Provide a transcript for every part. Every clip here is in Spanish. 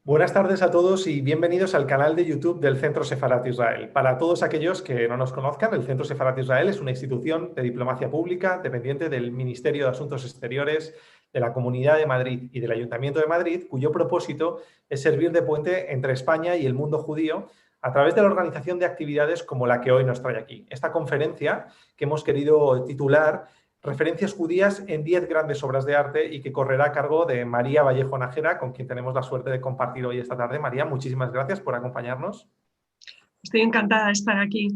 Buenas tardes a todos y bienvenidos al canal de YouTube del Centro Sefarat Israel. Para todos aquellos que no nos conozcan, el Centro Sefarat Israel es una institución de diplomacia pública dependiente del Ministerio de Asuntos Exteriores de la Comunidad de Madrid y del Ayuntamiento de Madrid, cuyo propósito es servir de puente entre España y el mundo judío a través de la organización de actividades como la que hoy nos trae aquí. Esta conferencia que hemos querido titular Referencias judías en 10 grandes obras de arte y que correrá a cargo de María Vallejo Nájera, con quien tenemos la suerte de compartir hoy esta tarde. María, muchísimas gracias por acompañarnos. Estoy encantada de estar aquí.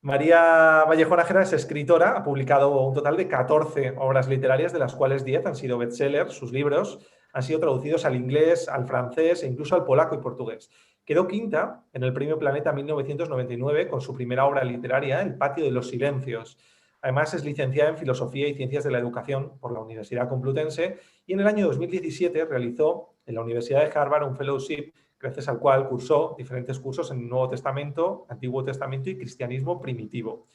María Vallejo Nájera es escritora, ha publicado un total de 14 obras literarias, de las cuales 10 han sido bestsellers. Sus libros han sido traducidos al inglés, al francés e incluso al polaco y portugués. Quedó quinta en el Premio Planeta 1999 con su primera obra literaria, El patio de los silencios. Además, es licenciada en Filosofía y Ciencias de la Educación por la Universidad Complutense y en el año 2017 realizó en la Universidad de Harvard un fellowship gracias al cual cursó diferentes cursos en Nuevo Testamento, Antiguo Testamento y Cristianismo primitivo.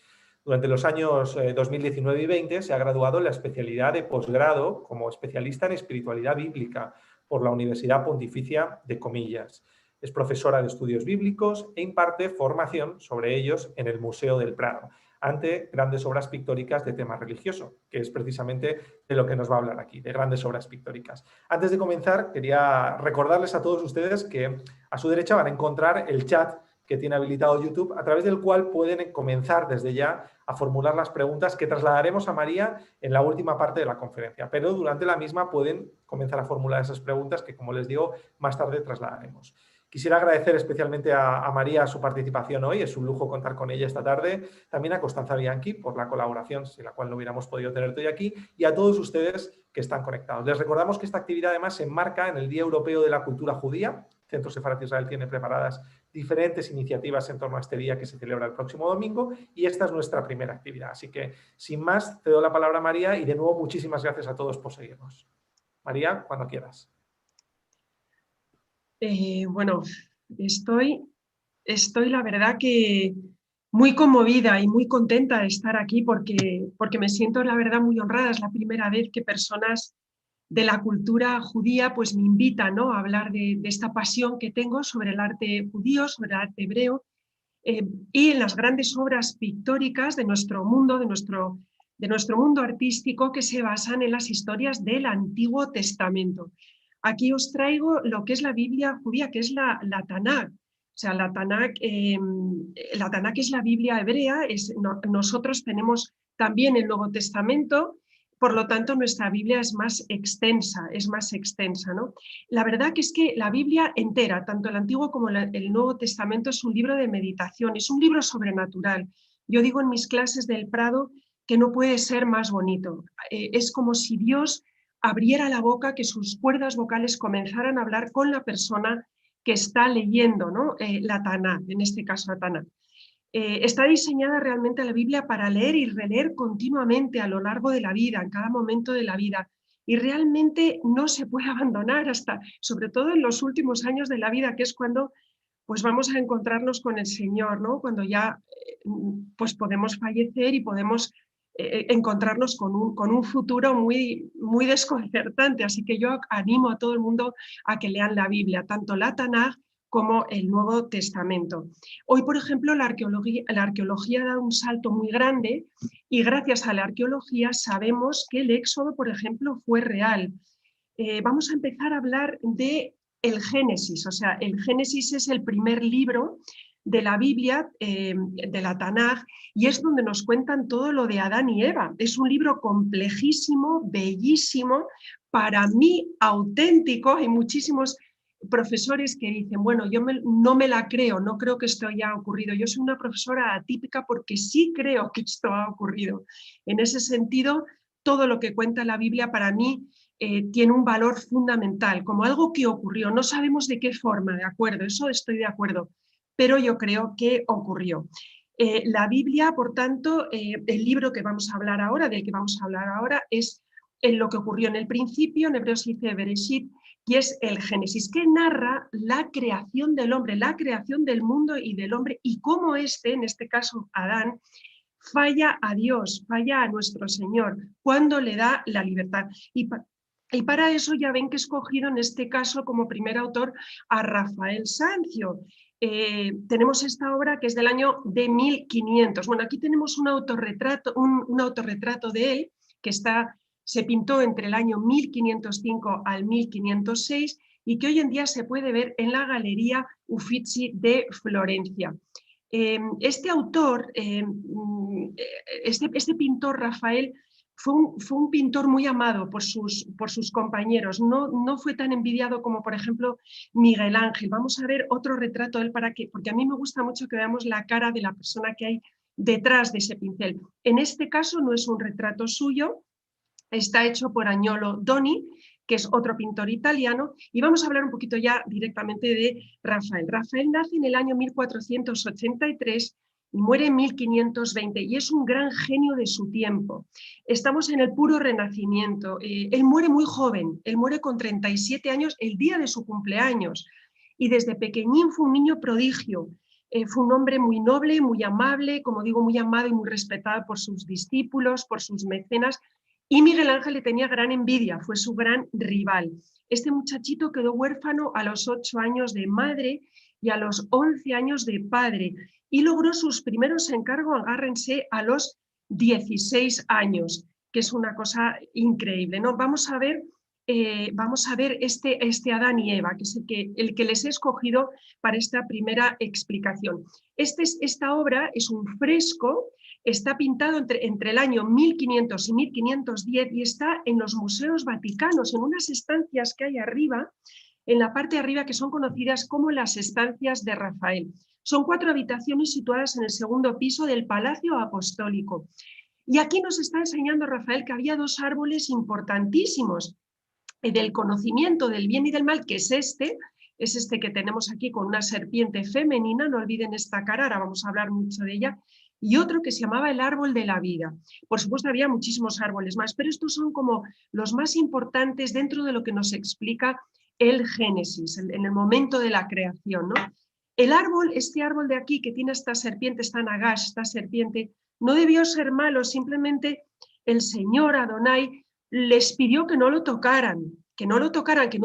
Durante los años 2019 y 20 se ha graduado en la especialidad de posgrado como especialista en espiritualidad bíblica por la Universidad Pontificia de Comillas. Es profesora de estudios bíblicos e imparte formación sobre ellos en el Museo del Prado, ante grandes obras pictóricas de tema religioso, que es precisamente de lo que nos va a hablar aquí, de grandes obras pictóricas. Antes de comenzar, quería recordarles a todos ustedes que a su derecha van a encontrar el chat que tiene habilitado YouTube, a través del cual pueden comenzar desde ya a formular las preguntas que trasladaremos a María en la última parte de la conferencia. Pero durante la misma pueden comenzar a formular esas preguntas que, como les digo, más tarde trasladaremos. Quisiera agradecer especialmente a María su participación hoy, es un lujo contar con ella esta tarde, también a Costanza Bianchi por la colaboración, sin la cual no hubiéramos podido tenerte hoy aquí, y a todos ustedes que están conectados. Les recordamos que esta actividad además se enmarca en el Día Europeo de la Cultura Judía. Centro Sefarat Israel tiene preparadas diferentes iniciativas en torno a este día que se celebra el próximo domingo y esta es nuestra primera actividad. Así que, sin más, te doy la palabra a María y de nuevo muchísimas gracias a todos por seguirnos. María, cuando quieras. Bueno, estoy la verdad que muy conmovida y muy contenta de estar aquí porque me siento la verdad muy honrada. Es la primera vez que personas de la cultura judía pues me invitan, ¿no?, a hablar de esta pasión que tengo sobre el arte judío, sobre el arte hebreo y en las grandes obras pictóricas de nuestro mundo, de nuestro mundo artístico, que se basan en las historias del Antiguo Testamento. Aquí os traigo lo que es la Biblia judía, que es la Tanakh. O sea, la Tanakh es la Biblia hebrea. Nosotros tenemos también el Nuevo Testamento, por lo tanto nuestra Biblia es más extensa, ¿no? La verdad que es que la Biblia entera, tanto el Antiguo como el Nuevo Testamento, es un libro de meditación, es un libro sobrenatural. Yo digo en mis clases del Prado que no puede ser más bonito. Es como si Dios abriera la boca, que sus cuerdas vocales comenzaran a hablar con la persona que está leyendo, ¿no?, la Taná, en este caso la Taná. Está diseñada realmente la Biblia para leer y releer continuamente a lo largo de la vida, en cada momento de la vida. Y realmente no se puede abandonar hasta, sobre todo en los últimos años de la vida, que es cuando pues vamos a encontrarnos con el Señor, ¿no? Cuando ya pues podemos fallecer y podemos encontrarnos con un futuro muy, muy desconcertante. Así que yo animo a todo el mundo a que lean la Biblia, tanto la Tanaj como el Nuevo Testamento. Hoy, por ejemplo, la arqueología da un salto muy grande y gracias a la arqueología sabemos que el Éxodo, por ejemplo, fue real. Vamos a empezar a hablar de el Génesis. O sea, el Génesis es el primer libro de la Biblia, de la Tanaj, y es donde nos cuentan todo lo de Adán y Eva. Es un libro complejísimo, bellísimo, para mí auténtico. Hay muchísimos profesores que dicen, bueno, no me la creo, no creo que esto haya ocurrido. Yo soy una profesora atípica porque sí creo que esto ha ocurrido. En ese sentido, todo lo que cuenta la Biblia para mí tiene un valor fundamental, como algo que ocurrió. No sabemos de qué forma, de acuerdo, eso estoy de acuerdo, pero yo creo que ocurrió. La Biblia, por tanto, el libro que vamos a hablar ahora, del que vamos a hablar ahora, es lo que ocurrió en el principio, en hebreo se dice Bereshit, y es el Génesis, que narra la creación del hombre, la creación del mundo y del hombre, y cómo en este caso Adán, falla a Dios, falla a nuestro Señor, cuando le da la libertad. Y para eso ya ven que he escogido en este caso como primer autor a Rafael Sanzio. Tenemos esta obra que es del año de 1500. Bueno, aquí tenemos un autorretrato de él que se pintó entre el año 1505 al 1506 y que hoy en día se puede ver en la Galería Uffizi de Florencia. Este autor, este pintor Rafael, fue un pintor muy amado por sus compañeros, no fue tan envidiado como, por ejemplo, Miguel Ángel. Vamos a ver otro retrato de él porque a mí me gusta mucho que veamos la cara de la persona que hay detrás de ese pincel. En este caso no es un retrato suyo, está hecho por Agnolo Doni, que es otro pintor italiano, y vamos a hablar un poquito ya directamente de Rafael. Rafael nace en el año 1483 y muere en 1520, y es un gran genio de su tiempo. Estamos en el puro Renacimiento. Él muere muy joven, él muere con 37 años el día de su cumpleaños, y desde pequeñín fue un niño prodigio. Fue un hombre muy noble, muy amable, como digo, muy amado y muy respetado por sus discípulos, por sus mecenas, y Miguel Ángel le tenía gran envidia, fue su gran rival. Este muchachito quedó huérfano a los 8 años de madre y a los 11 años de padre, y logró sus primeros encargos, agárrense, a los 16 años, que es una cosa increíble, ¿no? Vamos a ver este Adán y Eva, que es el que les he escogido para esta primera explicación. Esta obra es un fresco, está pintado entre el año 1500 y 1510 y está en los museos vaticanos, en unas estancias que hay arriba, en la parte de arriba, que son conocidas como las estancias de Rafael. Son 4 habitaciones situadas en el segundo piso del Palacio Apostólico. Y aquí nos está enseñando Rafael que había 2 árboles importantísimos del conocimiento del bien y del mal, que es este que tenemos aquí con una serpiente femenina, no olviden esta cara, ahora vamos a hablar mucho de ella, y otro que se llamaba el árbol de la vida. Por supuesto había muchísimos árboles más, pero estos son como los más importantes dentro de lo que nos explica el Génesis, en el momento de la creación, ¿no? El árbol, este árbol de aquí que tiene esta serpiente, esta Nagash, esta serpiente, no debió ser malo, simplemente el Señor Adonai les pidió que no lo tocaran, que no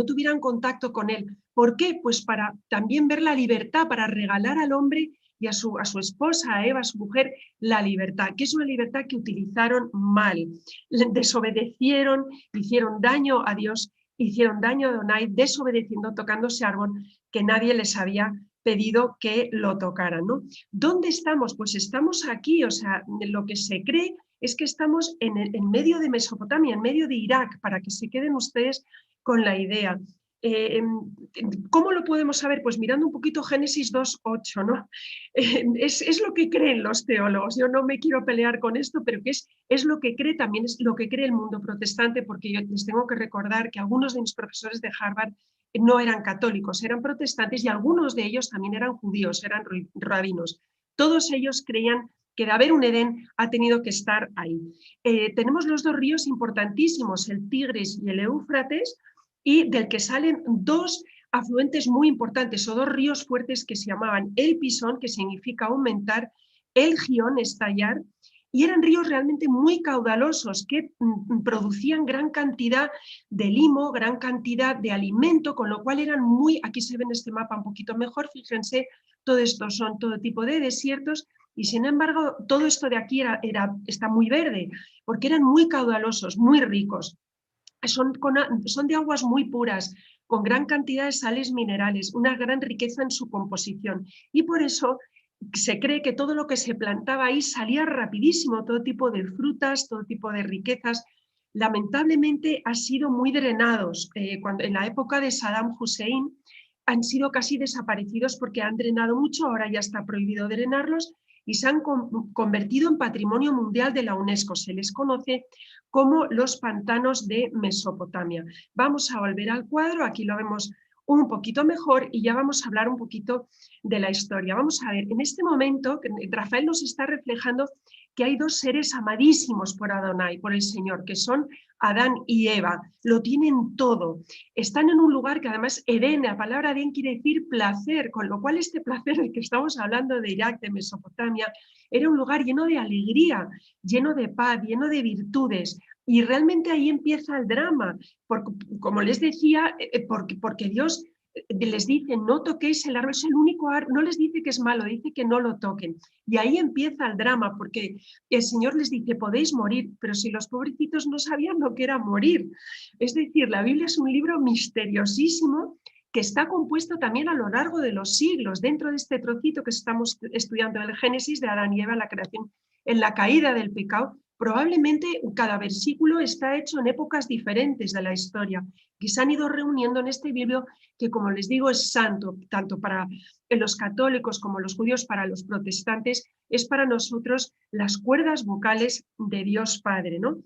tuvieran contacto con él. ¿Por qué? Pues para también ver la libertad, para regalar al hombre y a su esposa, a Eva, a su mujer, la libertad, que es una libertad que utilizaron mal. Desobedecieron, hicieron daño a Dios, hicieron daño a Adonai, desobedeciendo, tocando ese árbol que nadie les había pedido que lo tocaran, ¿no? ¿Dónde estamos? Pues estamos aquí, o sea, lo que se cree es que estamos en medio de Mesopotamia, en medio de Irak, para que se queden ustedes con la idea. ¿Cómo lo podemos saber? Pues mirando un poquito Génesis 2:8, ¿no? Es lo que creen los teólogos. Yo no me quiero pelear con esto, pero que es lo que cree, también es lo que cree el mundo protestante, porque yo les tengo que recordar que algunos de mis profesores de Harvard no eran católicos, eran protestantes, y algunos de ellos también eran judíos, eran rabinos. Todos ellos creían que de haber un Edén ha tenido que estar ahí. Tenemos los 2 ríos importantísimos, el Tigris y el Éufrates, y del que salen 2 afluentes muy importantes, o 2 ríos fuertes que se llamaban el Pisón, que significa aumentar, el Gión, estallar, y eran ríos realmente muy caudalosos que producían gran cantidad de limo, gran cantidad de alimento, con lo cual eran aquí se ve en este mapa un poquito mejor, fíjense, todo esto son todo tipo de desiertos, y sin embargo todo esto de aquí está muy verde, porque eran muy caudalosos, muy ricos. Son de aguas muy puras, con gran cantidad de sales minerales, una gran riqueza en su composición, y por eso se cree que todo lo que se plantaba ahí salía rapidísimo, todo tipo de frutas, todo tipo de riquezas. Lamentablemente han sido muy drenados. En la época de Saddam Hussein han sido casi desaparecidos porque han drenado mucho, ahora ya está prohibido drenarlos, y se han convertido en patrimonio mundial de la UNESCO. Se les conoce como los pantanos de Mesopotamia. Vamos a volver al cuadro, aquí lo vemos un poquito mejor y ya vamos a hablar un poquito de la historia. Vamos a ver, en este momento Rafael nos está reflejando que hay 2 seres amadísimos por Adonai, por el Señor, que son Adán y Eva. Lo tienen todo. Están en un lugar que además Edén, la palabra Edén quiere decir placer, con lo cual este placer del que estamos hablando de Irak, de Mesopotamia, era un lugar lleno de alegría, lleno de paz, lleno de virtudes. Y realmente ahí empieza el drama, porque, como les decía, porque Dios les dice, no toquéis el árbol, es el único árbol, no les dice que es malo, dice que no lo toquen. Y ahí empieza el drama, porque el Señor les dice, podéis morir, pero si los pobrecitos no sabían lo que era morir. Es decir, la Biblia es un libro misteriosísimo que está compuesto también a lo largo de los siglos, dentro de este trocito que estamos estudiando, el Génesis de Adán y Eva, la creación, en la caída del pecado. Probablemente cada versículo está hecho en épocas diferentes de la historia, que se han ido reuniendo en este libro que, como les digo, es santo, tanto para los católicos como los judíos, para los protestantes, es para nosotros las cuerdas vocales de Dios Padre, ¿no?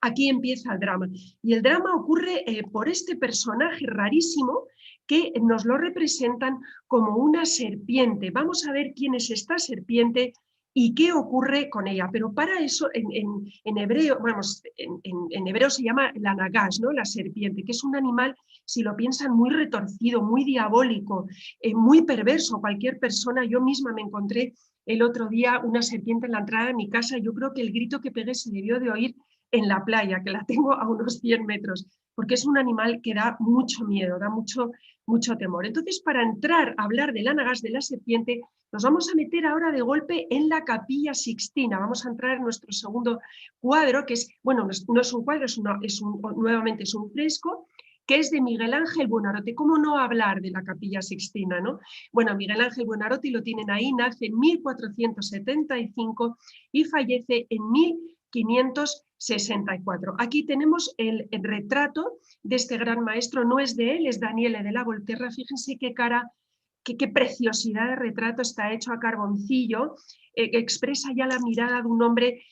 Aquí empieza el drama. Y el drama ocurre por este personaje rarísimo que nos lo representan como una serpiente. Vamos a ver quién es esta serpiente y qué ocurre con ella. Pero para eso, en hebreo, vamos, en hebreo se llama la nagash, ¿no? La serpiente, que es un animal, si lo piensan, muy retorcido, muy diabólico, muy perverso. Cualquier persona, yo misma me encontré el otro día una serpiente en la entrada de mi casa. Yo creo que el grito que pegué se debió de oír en la playa, que la tengo a unos 100 metros, porque es un animal que da mucho miedo, da mucho temor. Entonces, para entrar a hablar del Anagas, de la serpiente, nos vamos a meter ahora de golpe en la Capilla Sixtina. Vamos a entrar en nuestro segundo cuadro, que es, bueno, no es un cuadro, nuevamente es un fresco, que es de Miguel Ángel Buonarroti. ¿Cómo no hablar de la Capilla Sixtina, no? Bueno, Miguel Ángel Buonarroti lo tienen ahí, nace en 1475 y fallece en 1564. Aquí tenemos el retrato de este gran maestro, no es de él, es Daniele de la Volterra. Fíjense qué cara, qué preciosidad de retrato, está hecho a carboncillo, expresa ya la mirada de un hombre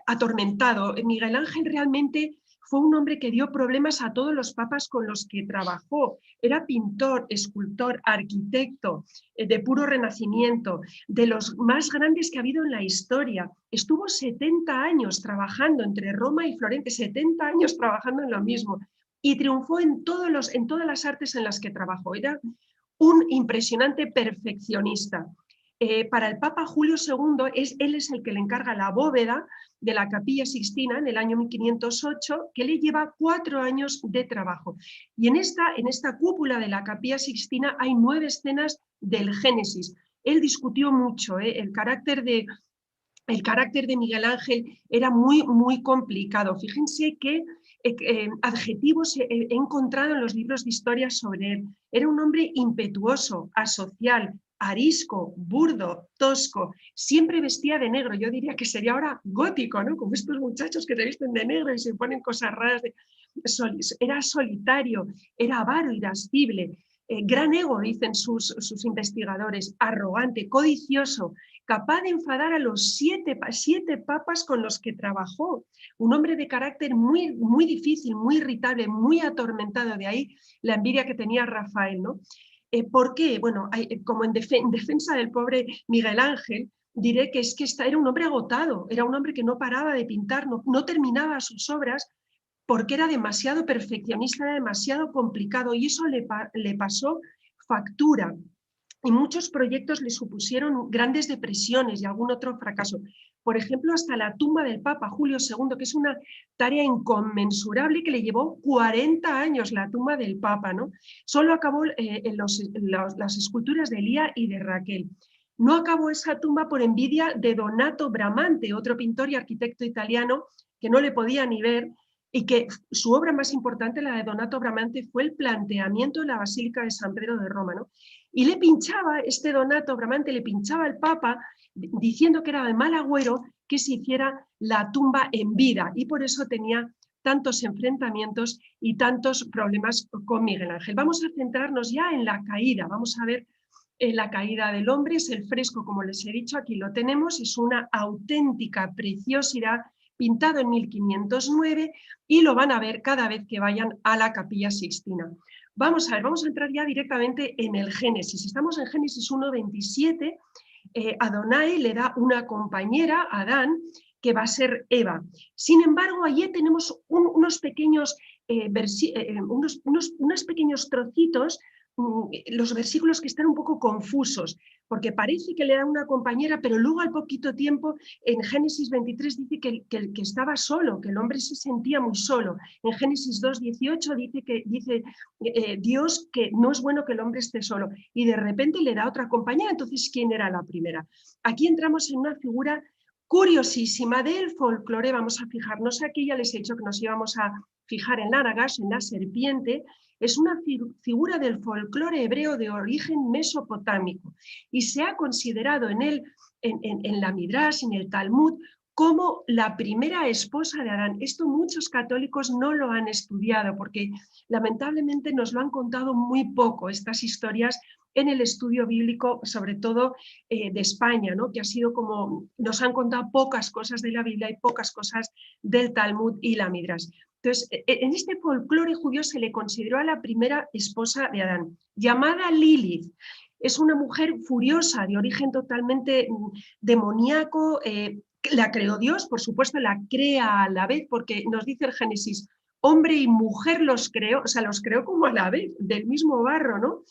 atormentado. Miguel Ángel realmente fue un hombre que dio problemas a todos los papas con los que trabajó. Era pintor, escultor, arquitecto, de puro renacimiento, de los más grandes que ha habido en la historia. Estuvo 70 años trabajando entre Roma y Florencia, 70 años trabajando en lo mismo, y triunfó en todas las artes en las que trabajó. Era un impresionante perfeccionista. Para el Papa Julio II, él es el que le encarga la bóveda de la Capilla Sixtina en el año 1508, que le lleva 4 años de trabajo. Y en esta cúpula de la Capilla Sixtina hay 9 escenas del Génesis. Él discutió mucho, el carácter de Miguel Ángel era muy complicado. Fíjense qué adjetivos he encontrado en los libros de historia sobre él. Era un hombre impetuoso, asocial, arisco, burdo, tosco, siempre vestía de negro. Yo diría que sería ahora gótico, ¿no? Como estos muchachos que se visten de negro y se ponen cosas raras. Era solitario, era avaro, irascible, gran ego, dicen sus investigadores, arrogante, codicioso, capaz de enfadar a los 7 papas con los que trabajó. Un hombre de carácter muy difícil, muy irritable, muy atormentado. De ahí la envidia que tenía Rafael, ¿no? ¿Por qué? Bueno, como en defensa del pobre Miguel Ángel, diré que es que era un hombre agotado, era un hombre que no paraba de pintar, no terminaba sus obras porque era demasiado perfeccionista, era demasiado complicado, y eso le pasó factura. Y muchos proyectos le supusieron grandes depresiones y algún otro fracaso. Por ejemplo, hasta la tumba del Papa Julio II, que es una tarea inconmensurable que le llevó 40 años, la tumba del Papa, ¿no? Solo acabó en las esculturas de Elía y de Raquel. No acabó esa tumba por envidia de Donato Bramante, otro pintor y arquitecto italiano que no le podía ni ver, y que su obra más importante, la de Donato Bramante, fue el planteamiento de la Basílica de San Pedro de Roma, ¿no? Y le pinchaba, Donato Bramante le pinchaba al Papa diciendo que era de mal agüero que se hiciera la tumba en vida, y por eso tenía tantos enfrentamientos y tantos problemas con Miguel Ángel. Vamos a centrarnos ya en la caída, vamos a ver la caída del hombre. Es el fresco, como les he dicho, aquí lo tenemos, es una auténtica preciosidad, pintado en 1509, y lo van a ver cada vez que vayan a la Capilla Sixtina. Vamos a entrar ya directamente en el Génesis. Estamos en Génesis 1:27. Adonai le da una compañera a Adán, que va a ser Eva. Sin embargo, allí tenemos unos pequeños trocitos los versículos que están un poco confusos, porque parece que le da una compañera, pero luego al poquito tiempo en Génesis 23 dice que estaba solo, que el hombre se sentía muy solo. En Génesis 2:18 dice Dios que no es bueno que el hombre esté solo, y de repente le da otra compañera. Entonces, ¿quién era la primera? Aquí entramos en una figura curiosísima del folclore. Vamos a fijarnos aquí, ya les he dicho que nos íbamos a fijar en la Nagash, en la serpiente. Es una figura del folclore hebreo de origen mesopotámico y se ha considerado en la Midrash, en el Talmud, como la primera esposa de Adán. Esto muchos católicos no lo han estudiado porque lamentablemente nos lo han contado muy poco, estas historias, en el estudio bíblico, sobre todo de España, ¿no? Que ha sido como, nos han contado pocas cosas de la Biblia y pocas cosas del Talmud y la Midrash. Entonces, en este folclore judío se le consideró a la primera esposa de Adán, llamada Lilith. Es una mujer furiosa, de origen totalmente demoníaco. La creó Dios, por supuesto, la crea a la vez, porque nos dice el Génesis, hombre y mujer los creó, o sea, los creó como a la vez, del mismo barro, ¿no?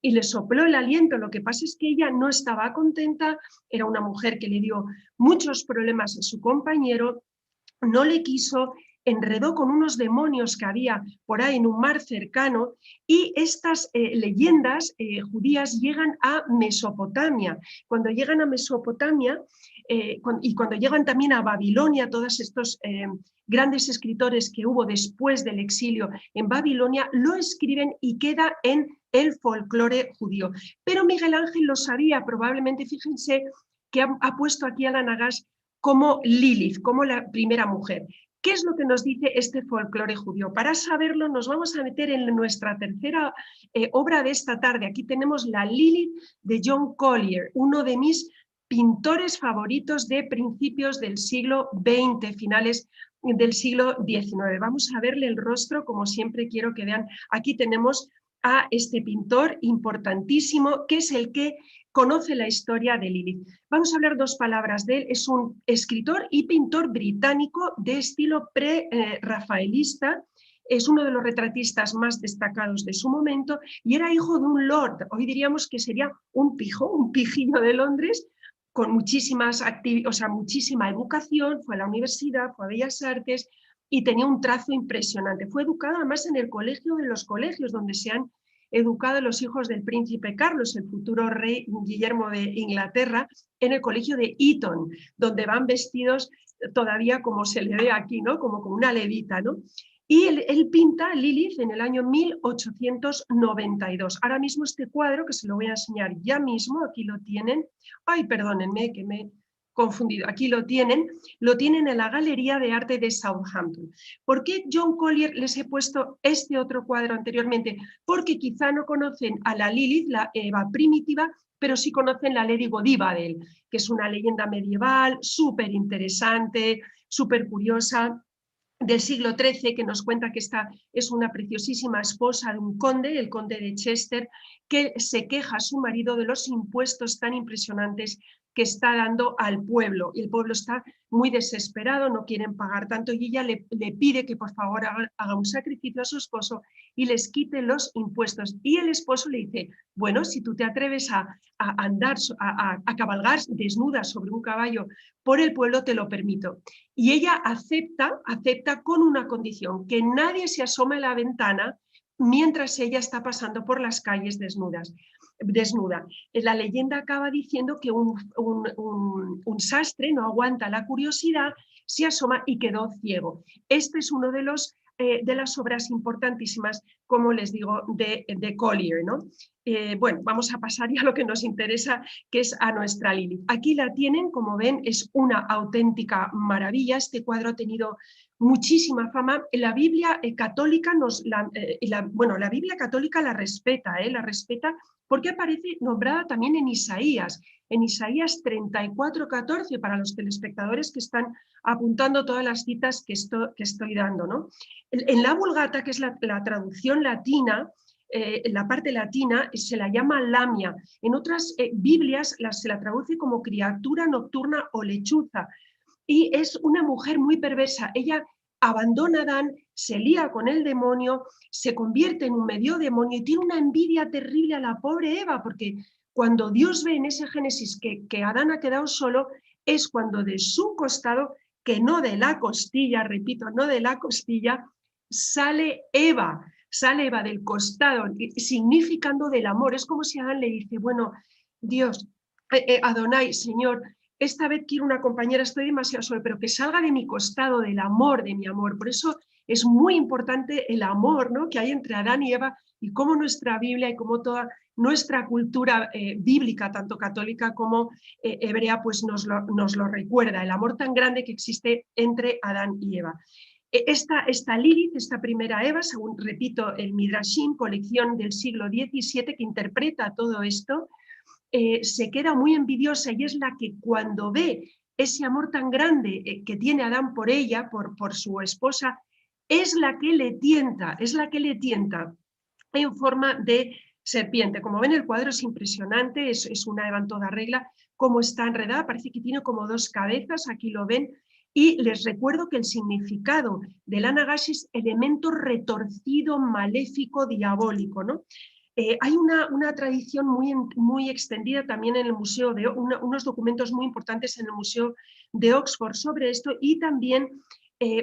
Y le sopló el aliento. Lo que pasa es que ella no estaba contenta, era una mujer que le dio muchos problemas a su compañero, no le quiso, enredó con unos demonios que había por ahí en un mar cercano, y estas leyendas judías llegan a Mesopotamia. Cuando llegan a Mesopotamia y cuando llegan también a Babilonia, todos estos grandes escritores que hubo después del exilio en Babilonia, lo escriben y queda en el folclore judío. Pero Miguel Ángel lo sabía, probablemente, fíjense que ha puesto aquí a la Nagash como Lilith, como la primera mujer. ¿Qué es lo que nos dice este folclore judío? Para saberlo nos vamos a meter en nuestra tercera obra de esta tarde. Aquí tenemos la Lilith de John Collier, uno de mis pintores favoritos de principios del siglo XX, finales del siglo XIX. Vamos a verle el rostro, como siempre quiero que vean. Aquí tenemos a este pintor importantísimo, que es el que conoce la historia de Lilith. Vamos a hablar dos palabras de él. Es un escritor y pintor británico de estilo pre-rafaelista. Es uno de los retratistas más destacados de su momento y era hijo de un lord. Hoy diríamos que sería un pijo, un pijillo de Londres, con muchísima educación. Fue a la universidad, fue a Bellas Artes y tenía un trazo impresionante. Fue educado además en el colegio de los colegios, donde se han educado los hijos del príncipe Carlos, el futuro rey Guillermo de Inglaterra, en el colegio de Eton, donde van vestidos todavía como se le ve aquí, ¿no? Como una levita, ¿no? Y él pinta Lilith en el año 1892. Ahora mismo este cuadro, que se lo voy a enseñar ya mismo, aquí lo tienen. Ay, perdónenme que me he confundido. Aquí lo tienen en la Galería de Arte de Southampton. ¿Por qué John Collier les he puesto este otro cuadro anteriormente? Porque quizá no conocen a la Lilith, la Eva primitiva, pero sí conocen la Lady Godiva de él, que es una leyenda medieval súper interesante, súper curiosa, del siglo XIII, que nos cuenta que esta es una preciosísima esposa de un conde, el conde de Chester, que se queja a su marido de los impuestos tan impresionantes que está dando al pueblo. Y el pueblo está muy desesperado, no quieren pagar tanto, y ella le pide que por favor haga un sacrificio a su esposo y les quite los impuestos. Y el esposo le dice, bueno, si tú te atreves a andar, a cabalgar desnuda sobre un caballo por el pueblo, te lo permito. Y ella acepta con una condición, que nadie se asome a la ventana mientras ella está pasando por las calles desnuda. La leyenda acaba diciendo que un sastre no aguanta la curiosidad, se asoma y quedó ciego. Este es uno de las obras importantísimas, como les digo, de Collier, ¿no? Bueno, vamos a pasar ya a lo que nos interesa, que es a nuestra Lilith. Aquí la tienen, como ven, es una auténtica maravilla. Este cuadro ha tenido muchísima fama. La Biblia católica la Biblia católica la respeta porque aparece nombrada también en Isaías 34:14, para los telespectadores que están apuntando todas las citas que estoy dando, ¿no? En la Vulgata, que es la traducción latina, la parte latina se la llama Lamia. En otras Biblias se la traduce como criatura nocturna o lechuza. Y es una mujer muy perversa. Ella abandona a Adán, se lía con el demonio, se convierte en un medio demonio y tiene una envidia terrible a la pobre Eva, porque cuando Dios ve en ese Génesis que Adán ha quedado solo, es cuando de su costado, que no de la costilla, repito, no de la costilla, sale Eva del costado, significando del amor. Es como si Adán le dice, bueno, Dios, Adonai, Señor, esta vez quiero una compañera, estoy demasiado solo, pero que salga de mi costado, del amor, de mi amor. Por eso es muy importante el amor, ¿no?, que hay entre Adán y Eva, y cómo nuestra Biblia y cómo toda nuestra cultura bíblica, tanto católica como hebrea, pues nos lo recuerda, el amor tan grande que existe entre Adán y Eva. Esta Lilith, esta primera Eva, según repito, el Midrashim, colección del siglo XVII, que interpreta todo esto, se queda muy envidiosa, y es la que, cuando ve ese amor tan grande que tiene Adán por ella, por su esposa, es la que le tienta en forma de serpiente. Como ven, el cuadro es impresionante, es una Eva en toda regla, cómo está enredada, parece que tiene como dos cabezas, aquí lo ven. Y les recuerdo que el significado de la Nagash es elemento retorcido, maléfico, diabólico, ¿no? Hay una tradición muy extendida también en el museo, unos documentos muy importantes en el Museo de Oxford sobre esto, y también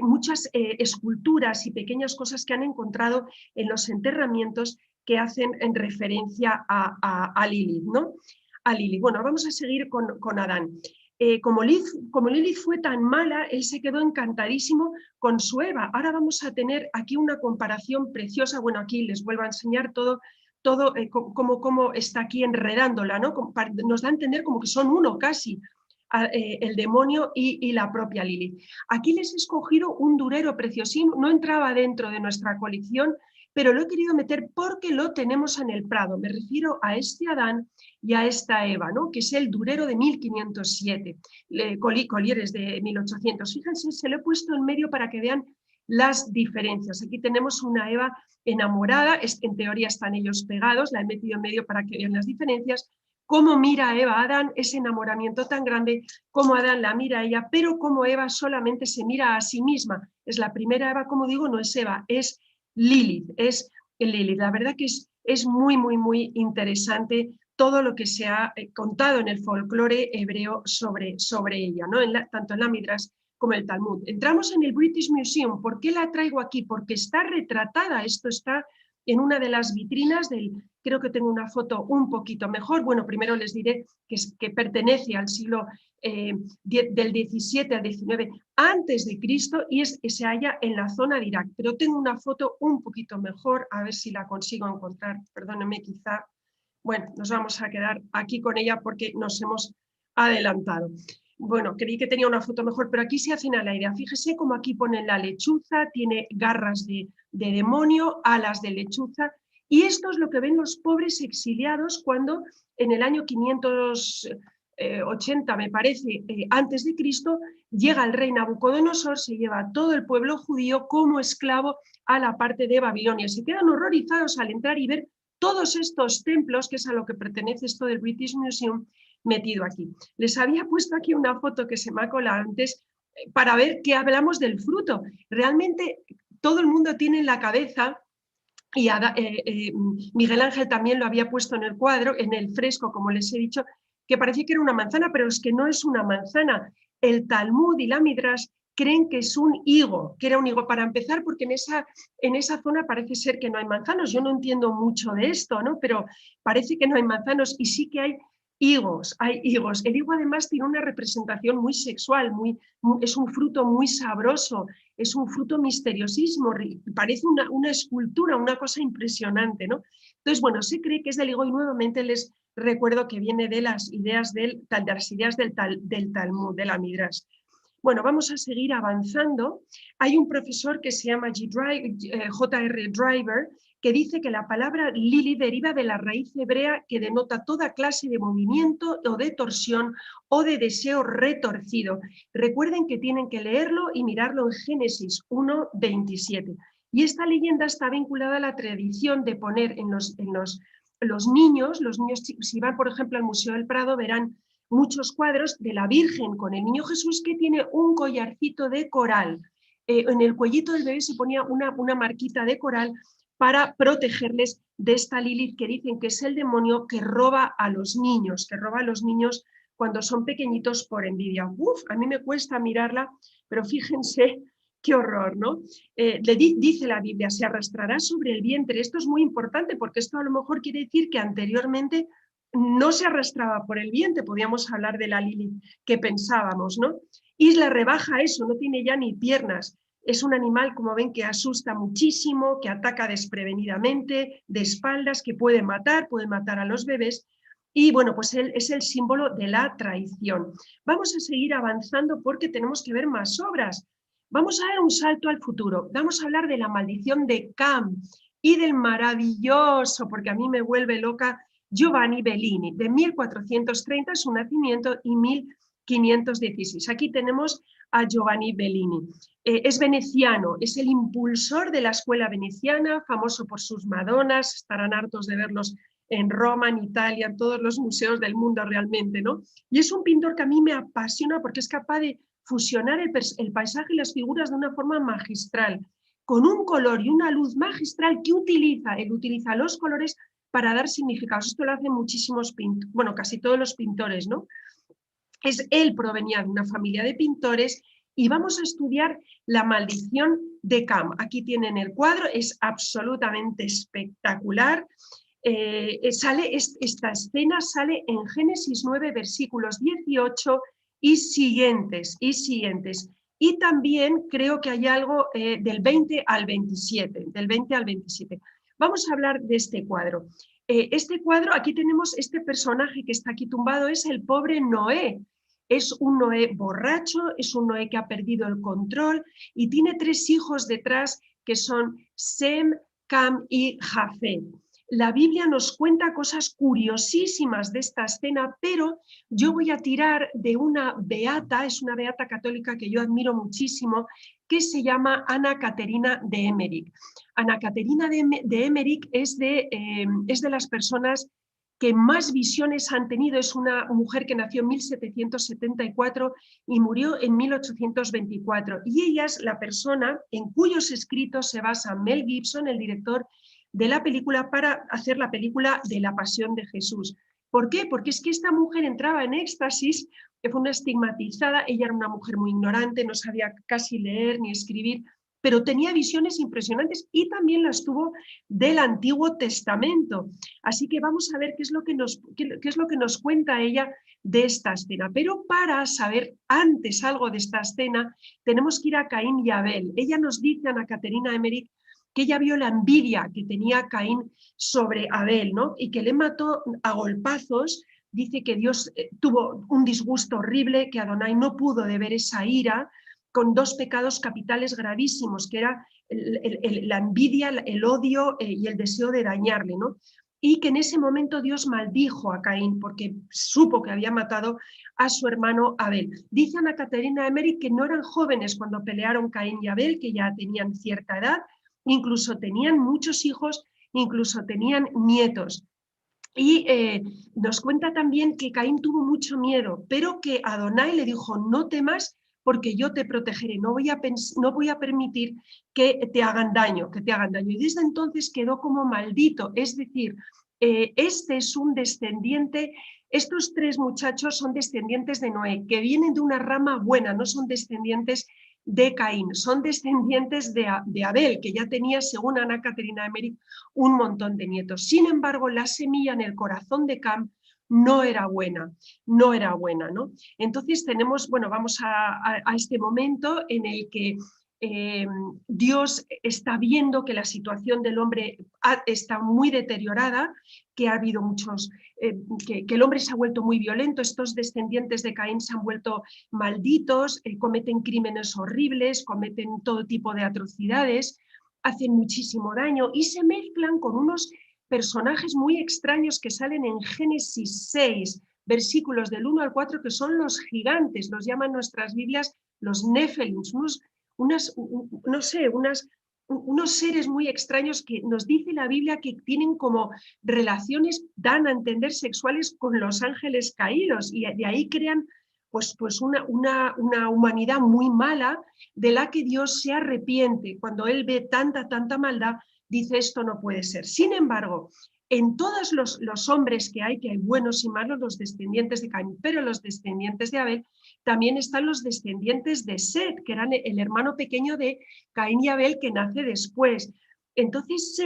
muchas esculturas y pequeñas cosas que han encontrado en los enterramientos que hacen en referencia a Lilith, ¿no? A Lilith. Bueno, vamos a seguir con Adán. Como Lilith fue tan mala, él se quedó encantadísimo con su Eva. Ahora vamos a tener aquí una comparación preciosa. Bueno, aquí les vuelvo a enseñar todo cómo está aquí enredándola, ¿no? Nos da a entender como que son uno casi, el demonio y la propia Lilith. Aquí les he escogido un durero preciosísimo, no entraba dentro de nuestra colección, pero lo he querido meter porque lo tenemos en el Prado. Me refiero a este Adán y a esta Eva, ¿no?, que es el durero de 1507, Colliers de 1800. Fíjense, se lo he puesto en medio para que vean las diferencias. Aquí tenemos una Eva enamorada, en teoría están ellos pegados, la he metido en medio para que vean las diferencias. Cómo mira Eva a Adán, ese enamoramiento tan grande, cómo Adán la mira a ella, pero cómo Eva solamente se mira a sí misma. Es la primera Eva, como digo, no es Eva, es Lilith, es Lilith. La verdad que es muy, muy, muy interesante todo lo que se ha contado en el folclore hebreo sobre ella, ¿no? Tanto en la Midrash como el Talmud. Entramos en el British Museum. ¿Por qué la traigo aquí? Porque está retratada, esto está en una de las vitrinas creo que tengo una foto un poquito mejor. Bueno, primero les diré que pertenece al siglo del 17 al 19 antes de Cristo, y se halla en la zona de Irak. Pero tengo una foto un poquito mejor, a ver si la consigo encontrar. Perdónenme, quizá. Bueno, nos vamos a quedar aquí con ella porque nos hemos adelantado. Bueno, creí que tenía una foto mejor, pero aquí se hacen a la idea. Fíjese cómo aquí ponen la lechuza, tiene garras de demonio, alas de lechuza, y esto es lo que ven los pobres exiliados cuando en el año 580, me parece, antes de Cristo, llega el rey Nabucodonosor, se lleva a todo el pueblo judío como esclavo a la parte de Babilonia. Se quedan horrorizados al entrar y ver todos estos templos, que es a lo que pertenece esto del British Museum, metido aquí. Les había puesto aquí una foto que se me ha colado antes para ver que hablamos del fruto. Realmente todo el mundo tiene en la cabeza, y Miguel Ángel también lo había puesto en el cuadro, en el fresco, como les he dicho, que parecía que era una manzana, pero es que no es una manzana. El Talmud y la Midrash creen que es un higo, que era un higo, para empezar, porque en esa zona parece ser que no hay manzanos. Yo no entiendo mucho de esto, ¿no?, pero parece que no hay manzanos, y sí que hay higos, hay higos. El higo además tiene una representación muy sexual, es un fruto muy sabroso, es un fruto misteriosísimo, parece una escultura, una cosa impresionante, ¿no? Entonces, bueno, se cree que es del higo, y nuevamente les recuerdo que viene de las ideas del Talmud, de la Midrash. Bueno, vamos a seguir avanzando. Hay un profesor que se llama J.R. Driver, que dice que la palabra Lili deriva de la raíz hebrea que denota toda clase de movimiento o de torsión o de deseo retorcido. Recuerden que tienen que leerlo y mirarlo en Génesis 1:27. Y esta leyenda está vinculada a la tradición de poner en los niños, si van, por ejemplo, al Museo del Prado, verán muchos cuadros de la Virgen con el Niño Jesús que tiene un collarcito de coral. en el cuellito del bebé se ponía una marquita de coral para protegerles de esta Lilith que dicen que es el demonio que roba a los niños, cuando son pequeñitos por envidia. Uf, a mí me cuesta mirarla, pero fíjense qué horror, ¿no? Dice la Biblia, se arrastrará sobre el vientre. Esto es muy importante porque esto a lo mejor quiere decir que anteriormente no se arrastraba por el vientre, podíamos hablar de la Lilith que pensábamos, ¿no? Y la rebaja eso, no tiene ya ni piernas. Es un animal, como ven, que asusta muchísimo, que ataca desprevenidamente, de espaldas, que puede matar a los bebés. Y bueno, pues él es el símbolo de la traición. Vamos a seguir avanzando porque tenemos que ver más obras. Vamos a dar un salto al futuro. Vamos a hablar de la maldición de Cam y del maravilloso, porque a mí me vuelve loca, Giovanni Bellini, de 1430 su nacimiento y 1516. Aquí tenemos a Giovanni Bellini. Es veneciano, es el impulsor de la escuela veneciana, famoso por sus Madonas, estarán hartos de verlos en Roma, en Italia, en todos los museos del mundo realmente, ¿no? Y es un pintor que a mí me apasiona porque es capaz de fusionar el paisaje y las figuras de una forma magistral, con un color y una luz magistral que él utiliza los colores para dar significados. Esto lo hacen muchísimos pintores, bueno, casi todos los pintores, ¿no? Él provenía de una familia de pintores y vamos a estudiar la maldición de Cam. Aquí tienen el cuadro, es absolutamente espectacular. Esta escena sale en Génesis 9, versículos 18 y siguientes. Y también creo que hay algo del 20 al 27. Vamos a hablar de este cuadro. Este cuadro, aquí tenemos este personaje que está aquí tumbado, es el pobre Noé. Es un Noé borracho, es un Noé que ha perdido el control y tiene 3 hijos detrás que son Sem, Cam y Jafet. La Biblia nos cuenta cosas curiosísimas de esta escena, pero yo voy a tirar de una beata, es una beata católica que yo admiro muchísimo, que se llama Ana Caterina de Emmerich. Ana Caterina de Emmerich es de las personas que más visiones han tenido. Es una mujer que nació en 1774 y murió en 1824. Y ella es la persona en cuyos escritos se basa Mel Gibson, el director de la película, para hacer la película de la Pasión de Jesús. ¿Por qué? Porque es que esta mujer entraba en éxtasis, que fue una estigmatizada, ella era una mujer muy ignorante, no sabía casi leer ni escribir, pero tenía visiones impresionantes y también las tuvo del Antiguo Testamento. Así que vamos a ver qué es lo que nos cuenta ella de esta escena. Pero para saber antes algo de esta escena, tenemos que ir a Caín y Abel. Ella nos dice, Ana Caterina Emmerich, que ella vio la envidia que tenía Caín sobre Abel, ¿no? Y que le mató a golpazos. Dice que Dios tuvo un disgusto horrible, que Adonai no pudo de ver esa ira, con 2 pecados capitales gravísimos, que era la envidia, el odio y el deseo de dañarle, ¿no? Y que en ese momento Dios maldijo a Caín porque supo que había matado a su hermano Abel. Dice Ana Caterina Emmerich que no eran jóvenes cuando pelearon Caín y Abel, que ya tenían cierta edad, incluso tenían muchos hijos, incluso tenían nietos. Y nos cuenta también que Caín tuvo mucho miedo, pero que Adonai le dijo, no temas porque yo te protegeré, no voy a permitir que te hagan daño, Y desde entonces quedó como maldito, es decir, este es un descendiente, estos 3 muchachos son descendientes de Noé, que vienen de una rama buena, no son descendientes de Caín, son descendientes de Abel, que ya tenía, según Ana Caterina Emmerich, un montón de nietos. Sin embargo, la semilla en el corazón de Cam no era buena, ¿no? Entonces tenemos, bueno, vamos a este momento en el que Dios está viendo que la situación del hombre está muy deteriorada, que ha habido que el hombre se ha vuelto muy violento, estos descendientes de Caín se han vuelto malditos, cometen crímenes horribles, cometen todo tipo de atrocidades, hacen muchísimo daño y se mezclan con unos personajes muy extraños que salen en Génesis 6, versículos del 1 al 4, que son los gigantes, los llaman nuestras Biblias los Nefelims, unos seres muy extraños que nos dice la Biblia que tienen como relaciones, dan a entender, sexuales con los ángeles caídos, y de ahí crean pues una humanidad muy mala de la que Dios se arrepiente. Cuando Él ve tanta maldad, dice esto no puede ser. Sin embargo, en todos los hombres que hay buenos y malos, los descendientes de Caín, pero los descendientes de Abel, también están los descendientes de Set, que eran el hermano pequeño de Caín y Abel, que nace después. Entonces,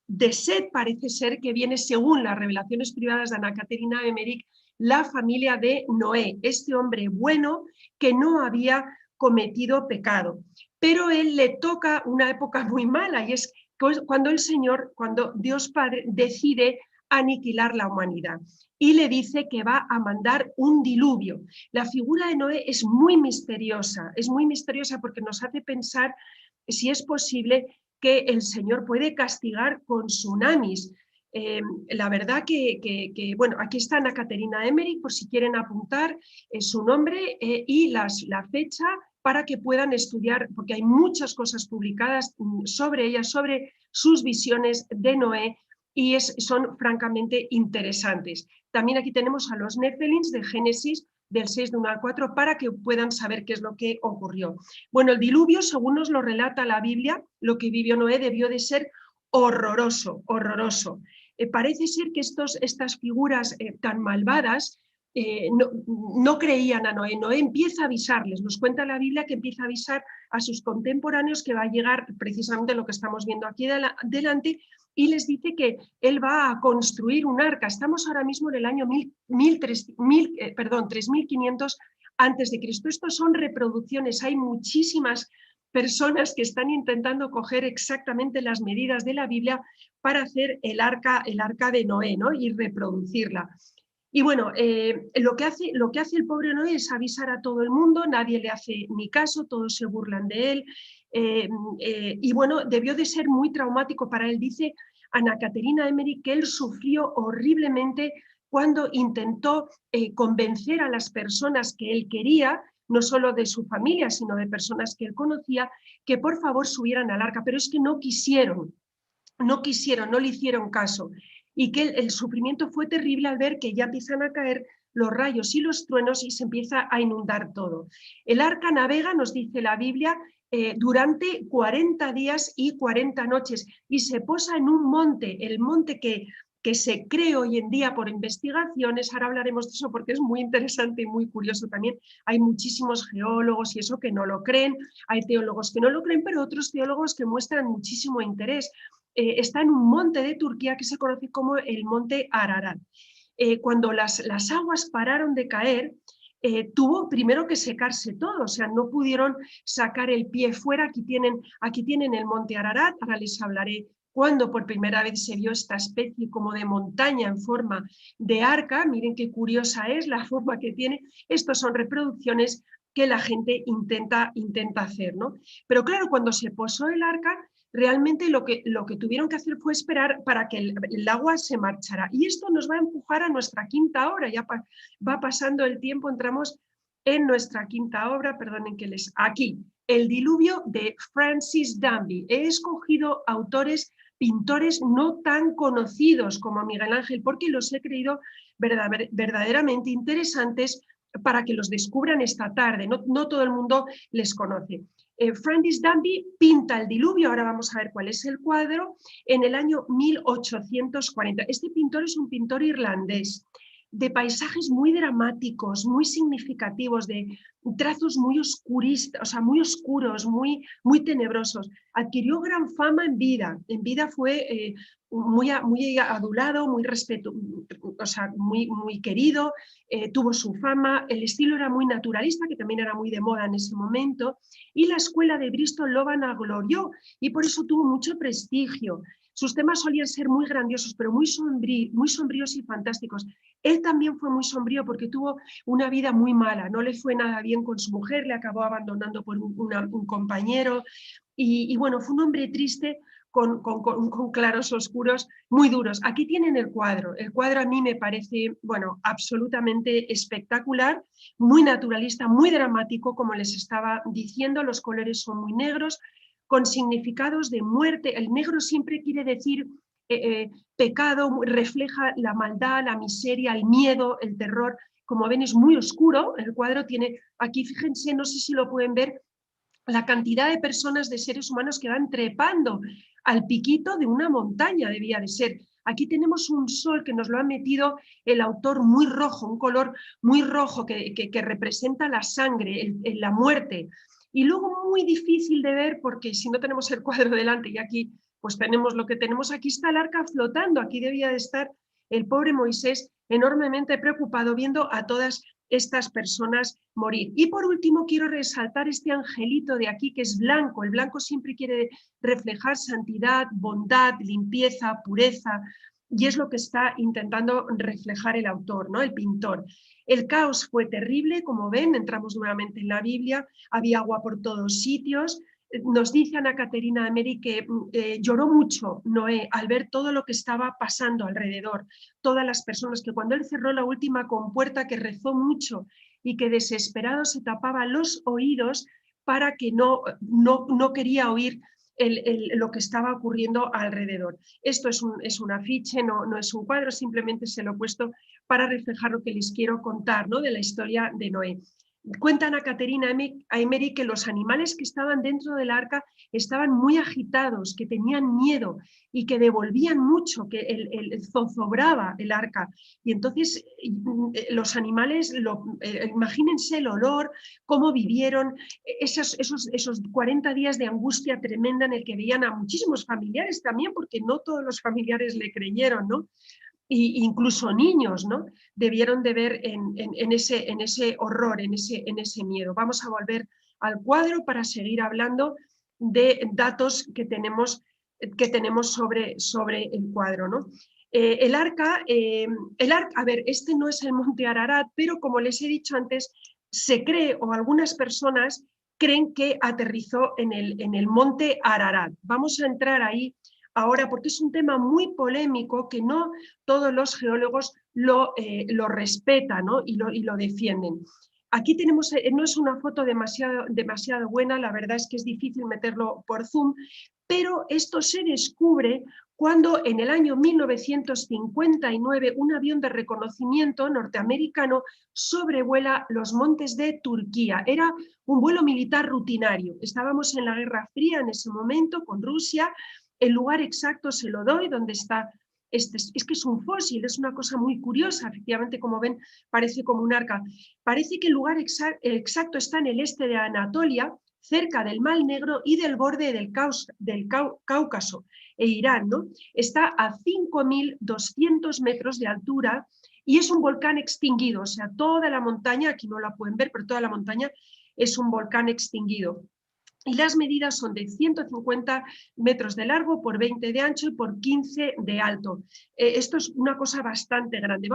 de Set parece ser que viene, según las revelaciones privadas de Ana Caterina Emmerich, la familia de Noé, este hombre bueno que no había cometido pecado. Pero él le toca una época muy mala, y es cuando Dios Padre decide aniquilar la humanidad y le dice que va a mandar un diluvio. La figura de Noé es muy misteriosa porque nos hace pensar si es posible que el Señor puede castigar con tsunamis. La verdad bueno, aquí está Ana Caterina Emmerich, por si quieren apuntar su nombre y la fecha, para que puedan estudiar, porque hay muchas cosas publicadas sobre ella, sobre sus visiones de Noé, y son francamente interesantes. También aquí tenemos a los Nephilims de Génesis, del 6 de 1 al 4, para que puedan saber qué es lo que ocurrió. Bueno, el diluvio, según nos lo relata la Biblia, lo que vivió Noé debió de ser horroroso, horroroso. Parece ser que estas figuras tan malvadas no creían a Noé. Noé empieza a avisarles, nos cuenta la Biblia que empieza a avisar a sus contemporáneos que va a llegar precisamente lo que estamos viendo aquí delante, y les dice que él va a construir un arca. Estamos ahora mismo en el año 3500 antes de Cristo. Estos son reproducciones, hay muchísimas personas que están intentando coger exactamente las medidas de la Biblia para hacer el arca de Noé, ¿no? Y reproducirla. Y bueno, lo que hace el pobre Noé es avisar a todo el mundo, nadie le hace ni caso, todos se burlan de él. Y bueno, debió de ser muy traumático para él. Dice Ana Caterina Emmerich que él sufrió horriblemente cuando intentó convencer a las personas que él quería, no solo de su familia, sino de personas que él conocía, que por favor subieran al arca, pero es que no quisieron, no le hicieron caso. Y que el sufrimiento fue terrible al ver que ya empiezan a caer los rayos y los truenos y se empieza a inundar todo. El arca navega, nos dice la Biblia, durante 40 días y 40 noches, y se posa en un monte, el monte que se cree hoy en día por investigaciones. Ahora hablaremos de eso porque es muy interesante y muy curioso también. Hay muchísimos geólogos y eso que no lo creen, hay teólogos que no lo creen, pero otros teólogos que muestran muchísimo interés. Está en un monte de Turquía que se conoce como el monte Ararat. Cuando las aguas pararon de caer, tuvo primero que secarse todo, o sea, no pudieron sacar el pie fuera. Aquí tienen el monte Ararat, ahora les hablaré cuando por primera vez se vio esta especie como de montaña en forma de arca. Miren qué curiosa es la forma que tiene. Estas son reproducciones que la gente intenta hacer, ¿no? Pero claro, cuando se posó el arca, realmente lo que tuvieron que hacer fue esperar para que el agua se marchara. Y esto nos va a empujar a nuestra quinta obra. Ya va pasando el tiempo, entramos en nuestra quinta obra, perdonen que aquí, El diluvio de Francis Danby. He escogido pintores no tan conocidos como Miguel Ángel, porque los he creído verdaderamente interesantes para que los descubran esta tarde. No todo el mundo les conoce. Francis Danby pinta el diluvio, ahora vamos a ver cuál es el cuadro, en el año 1840. Este pintor es un pintor irlandés, de paisajes muy dramáticos, muy significativos, de trazos muy oscuristas, o sea, muy oscuros, muy tenebrosos. Adquirió gran fama en vida. En vida fue muy adulado, o sea, muy querido, tuvo su fama. El estilo era muy naturalista, que también era muy de moda en ese momento, y la escuela de Bristol lo vanaglorió y por eso tuvo mucho prestigio. Sus temas solían ser muy grandiosos, pero muy sombríos y fantásticos. Él también fue muy sombrío porque tuvo una vida muy mala, no le fue nada bien con su mujer, le acabó abandonando por un compañero, y bueno, fue un hombre triste con claros oscuros muy duros. Aquí tienen el cuadro a mí me parece, bueno, absolutamente espectacular, muy naturalista, muy dramático, como les estaba diciendo. Los colores son muy negros, con significados de muerte. El negro siempre quiere decir pecado, refleja la maldad, la miseria, el miedo, el terror. Como ven, es muy oscuro. El cuadro tiene, aquí fíjense, no sé si lo pueden ver, la cantidad de personas, de seres humanos que van trepando al piquito de una montaña, debía de ser. Aquí tenemos un sol que nos lo ha metido el autor muy rojo, un color muy rojo que representa la sangre, la muerte. Y luego muy difícil de ver porque si no tenemos el cuadro delante y aquí pues tenemos lo que tenemos, aquí está el arca flotando, aquí debía de estar el pobre Moisés enormemente preocupado viendo a todas estas personas morir. Y por último quiero resaltar este angelito de aquí que es blanco. El blanco siempre quiere reflejar santidad, bondad, limpieza, pureza, y es lo que está intentando reflejar el autor, ¿no? El pintor. El caos fue terrible, como ven, entramos nuevamente en la Biblia, había agua por todos sitios. Nos dice Ana Caterina Emery que lloró mucho Noé al ver todo lo que estaba pasando alrededor, todas las personas, que cuando él cerró la última compuerta, que rezó mucho y que desesperado se tapaba los oídos para que no quería oír lo que estaba ocurriendo alrededor. Esto es un afiche, no es un cuadro, simplemente se lo he puesto para reflejar lo que les quiero contar, ¿no? De la historia de Noé. Cuentan a Caterina Emery que los animales que estaban dentro del arca estaban muy agitados, que tenían miedo y que devolvían mucho, que zozobraba el arca. Y entonces los animales, imagínense el olor, cómo vivieron esos 40 días de angustia tremenda en el que veían a muchísimos familiares también, porque no todos los familiares le creyeron, ¿no? Incluso niños, ¿no? Debieron de ver en ese horror, en ese miedo. Vamos a volver al cuadro para seguir hablando de datos que tenemos sobre el cuadro, ¿no? El arca, a ver, este no es el monte Ararat, pero como les he dicho antes, se cree, o algunas personas creen que aterrizó en el monte Ararat. Vamos a entrar ahí ahora, porque es un tema muy polémico que no todos los geólogos lo respetan, ¿no? y lo defienden. Aquí tenemos, no es una foto demasiado buena, la verdad es que es difícil meterlo por zoom, pero esto se descubre cuando en el año 1959 un avión de reconocimiento norteamericano sobrevuela los montes de Turquía. Era un vuelo militar rutinario. Estábamos en la Guerra Fría en ese momento con Rusia. El lugar exacto se lo doy, donde está, es que es un fósil, es una cosa muy curiosa, efectivamente, como ven, parece como un arca. Parece que el lugar exacto está en el este de Anatolia, cerca del Mar Negro y del borde del Cáucaso e Irán, ¿no? Está a 5.200 metros de altura y es un volcán extinguido, o sea, toda la montaña, aquí no la pueden ver, pero toda la montaña es un volcán extinguido. Y las medidas son de 150 metros de largo por 20 de ancho y por 15 de alto. Esto es una cosa bastante grande.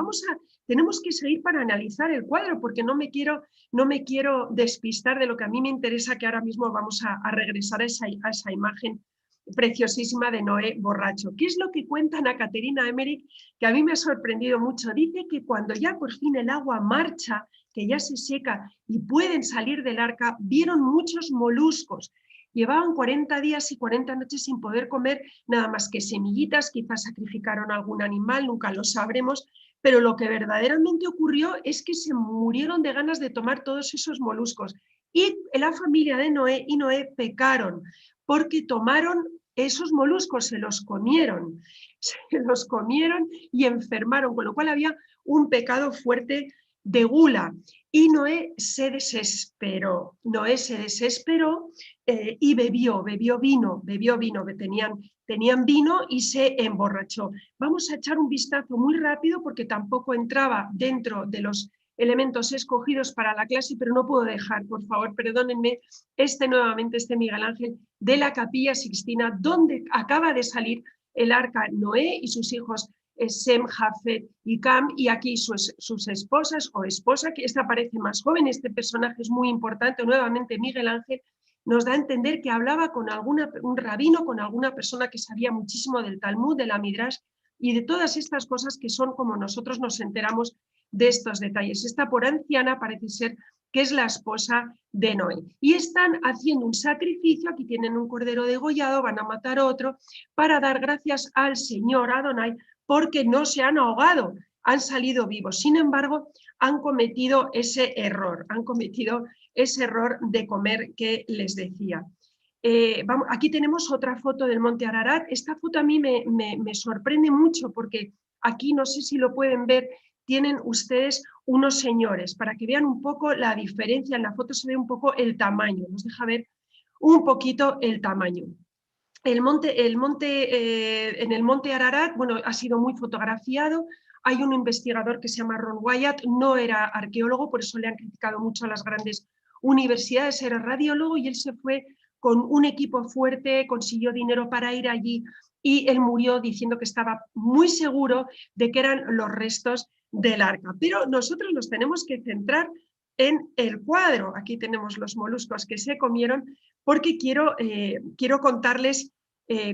Tenemos que seguir para analizar el cuadro porque no me quiero despistar de lo que a mí me interesa, que ahora mismo vamos a regresar a esa imagen preciosísima de Noé borracho. ¿Qué es lo que cuenta Ana Caterina Emery? Que a mí me ha sorprendido mucho. Dice que cuando ya por fin el agua marcha, que ya se seca y pueden salir del arca, vieron muchos moluscos. Llevaban 40 días y 40 noches sin poder comer nada más que semillitas, quizás sacrificaron algún animal, nunca lo sabremos, pero lo que verdaderamente ocurrió es que se murieron de ganas de tomar todos esos moluscos. Y la familia de Noé y Noé pecaron, porque tomaron esos moluscos, se los comieron y enfermaron, con lo cual había un pecado fuerte de gula. Y Noé se desesperó y bebió vino, tenían vino y se emborrachó. Vamos a echar un vistazo muy rápido porque tampoco entraba dentro de los elementos escogidos para la clase, pero no puedo dejar, por favor, perdónenme, nuevamente este Miguel Ángel de la Capilla Sixtina, donde acaba de salir el arca Noé y sus hijos Sem, Jafet y Cam, y aquí sus esposas o esposa, que esta parece más joven. Este personaje es muy importante. Nuevamente Miguel Ángel nos da a entender que hablaba con un rabino, con alguna persona que sabía muchísimo del Talmud, de la Midrash y de todas estas cosas que son como nosotros nos enteramos de estos detalles. Esta por anciana parece ser que es la esposa de Noé. Y están haciendo un sacrificio, aquí tienen un cordero degollado, van a matar otro, para dar gracias al Señor Adonai, porque no se han ahogado, han salido vivos. Sin embargo, han cometido ese error de comer que les decía. Aquí tenemos otra foto del monte Ararat. Esta foto a mí me sorprende mucho porque aquí, no sé si lo pueden ver, tienen ustedes unos señores, para que vean un poco la diferencia. En la foto se ve un poco el tamaño, nos deja ver un poquito el tamaño. En el monte Ararat, bueno, ha sido muy fotografiado. Hay un investigador que se llama Ron Wyatt, no era arqueólogo, por eso le han criticado mucho a las grandes universidades, era radiólogo, y él se fue con un equipo fuerte, consiguió dinero para ir allí, y él murió diciendo que estaba muy seguro de que eran los restos del arca. Pero nosotros nos tenemos que centrar en el cuadro. Aquí tenemos los moluscos que se comieron, porque quiero contarles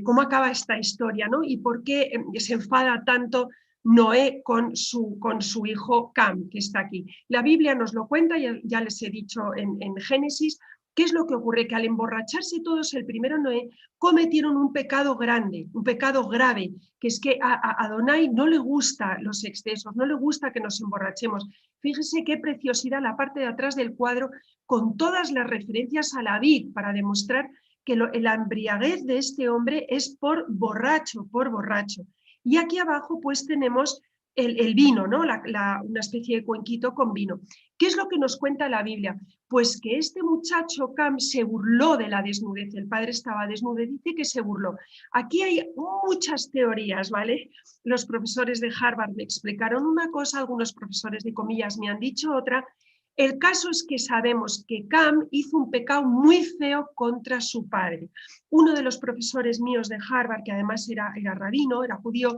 cómo acaba esta historia, ¿no? Y por qué se enfada tanto Noé con su hijo Cam, que está aquí. La Biblia nos lo cuenta, ya les he dicho en Génesis. ¿Qué es lo que ocurre? Que al emborracharse todos, el primero Noé, cometieron un pecado grande, un pecado grave, que es que a Adonai no le gustan los excesos, no le gusta que nos emborrachemos. Fíjese qué preciosidad la parte de atrás del cuadro, con todas las referencias a la vid, para demostrar que la embriaguez de este hombre es por borracho, por borracho. Y aquí abajo pues tenemos el vino, ¿no? Una especie de cuenquito con vino. ¿Qué es lo que nos cuenta la Biblia? Pues que este muchacho Cam se burló de la desnudez, el padre estaba desnudo, dice que se burló. Aquí hay muchas teorías, ¿vale? Los profesores de Harvard me explicaron una cosa, algunos profesores de comillas me han dicho otra. El caso es que sabemos que Cam hizo un pecado muy feo contra su padre. Uno de los profesores míos de Harvard, que además era rabino, era judío,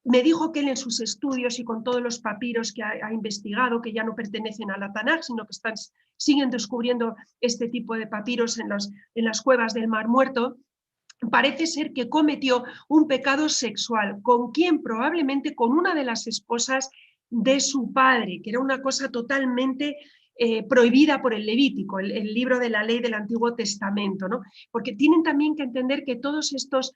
me dijo que él en sus estudios y con todos los papiros que ha investigado, que ya no pertenecen a la Tanaj, sino que siguen descubriendo este tipo de papiros en las cuevas del Mar Muerto, parece ser que cometió un pecado sexual. ¿Con quién? Probablemente con una de las esposas de su padre, que era una cosa totalmente prohibida por el Levítico, el libro de la ley del Antiguo Testamento, ¿no? Porque tienen también que entender que todos estos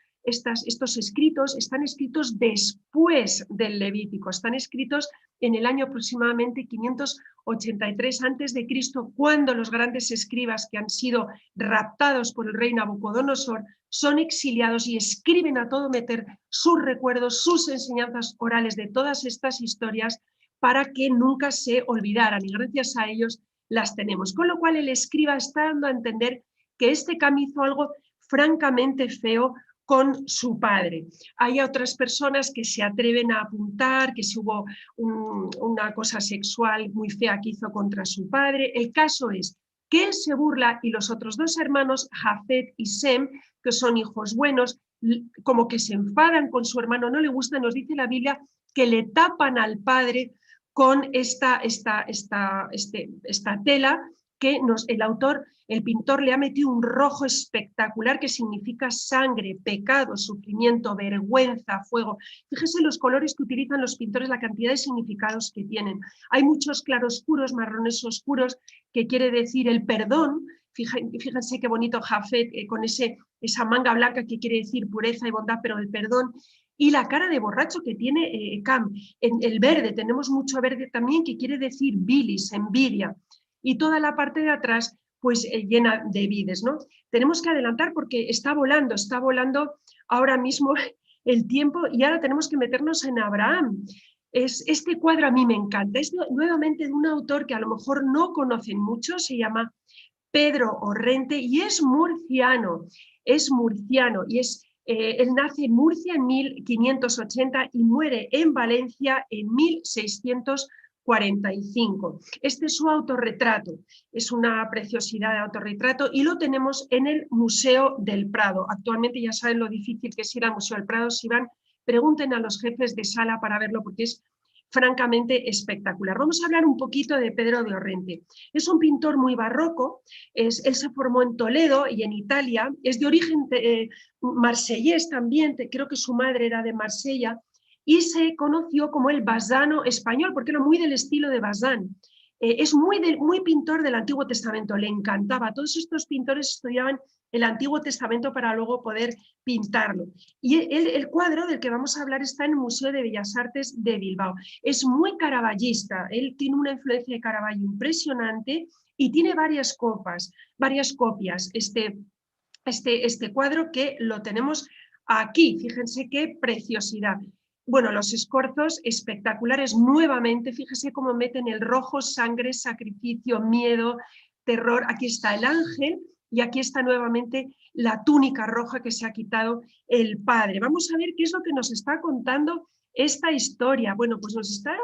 escritos están escritos después del Levítico, están escritos en el año aproximadamente 583 a.C., cuando los grandes escribas que han sido raptados por el rey Nabucodonosor son exiliados y escriben a todo meter sus recuerdos, sus enseñanzas orales de todas estas historias, para que nunca se olvidaran, y gracias a ellos las tenemos. Con lo cual el escriba está dando a entender que este Cam hizo algo francamente feo con su padre. Hay otras personas que se atreven a apuntar que si hubo una cosa sexual muy fea que hizo contra su padre. El caso es que él se burla, y los otros dos hermanos, Jafet y Sem, que son hijos buenos, como que se enfadan con su hermano, no le gusta. Nos dice la Biblia que le tapan al padre con esta tela que el pintor le ha metido un rojo espectacular que significa sangre, pecado, sufrimiento, vergüenza, fuego. Fíjense los colores que utilizan los pintores, la cantidad de significados que tienen. Hay muchos claroscuros, marrones oscuros, que quiere decir el perdón. Fíjense qué bonito Jafet con esa manga blanca que quiere decir pureza y bondad, pero el perdón. Y la cara de borracho que tiene Cam. En el verde, tenemos mucho verde también, que quiere decir bilis, envidia. Y toda la parte de atrás pues llena de vides, ¿no? Tenemos que adelantar porque está volando ahora mismo el tiempo, y ahora tenemos que meternos en Abraham. Este cuadro a mí me encanta, es nuevamente de un autor que a lo mejor no conocen mucho, se llama Pedro Orrente, y es murciano, y él nace en Murcia en 1580 y muere en Valencia en 1645. Este es su autorretrato, es una preciosidad de autorretrato, y lo tenemos en el Museo del Prado. Actualmente ya saben lo difícil que es ir al Museo del Prado. Si van, pregunten a los jefes de sala para verlo, porque es francamente espectacular. Vamos a hablar un poquito de Pedro de Orrente. Es un pintor muy barroco, él se formó en Toledo y en Italia, es de origen marsellés también, creo que su madre era de Marsella, y se conoció como el Bazzano español, porque era muy del estilo de Bazán. es muy pintor del Antiguo Testamento, le encantaba. Todos estos pintores estudiaban el Antiguo Testamento para luego poder pintarlo. Y el cuadro del que vamos a hablar está en el Museo de Bellas Artes de Bilbao. Es muy caravallista, él tiene una influencia de Caravaggio impresionante y tiene varias copias. Este cuadro que lo tenemos aquí, fíjense qué preciosidad. Bueno, los escorzos espectaculares nuevamente, fíjese cómo meten el rojo, sangre, sacrificio, miedo, terror. Aquí está el ángel y aquí está nuevamente la túnica roja que se ha quitado el padre. Vamos a ver qué es lo que nos está contando esta historia. Bueno, pues nos está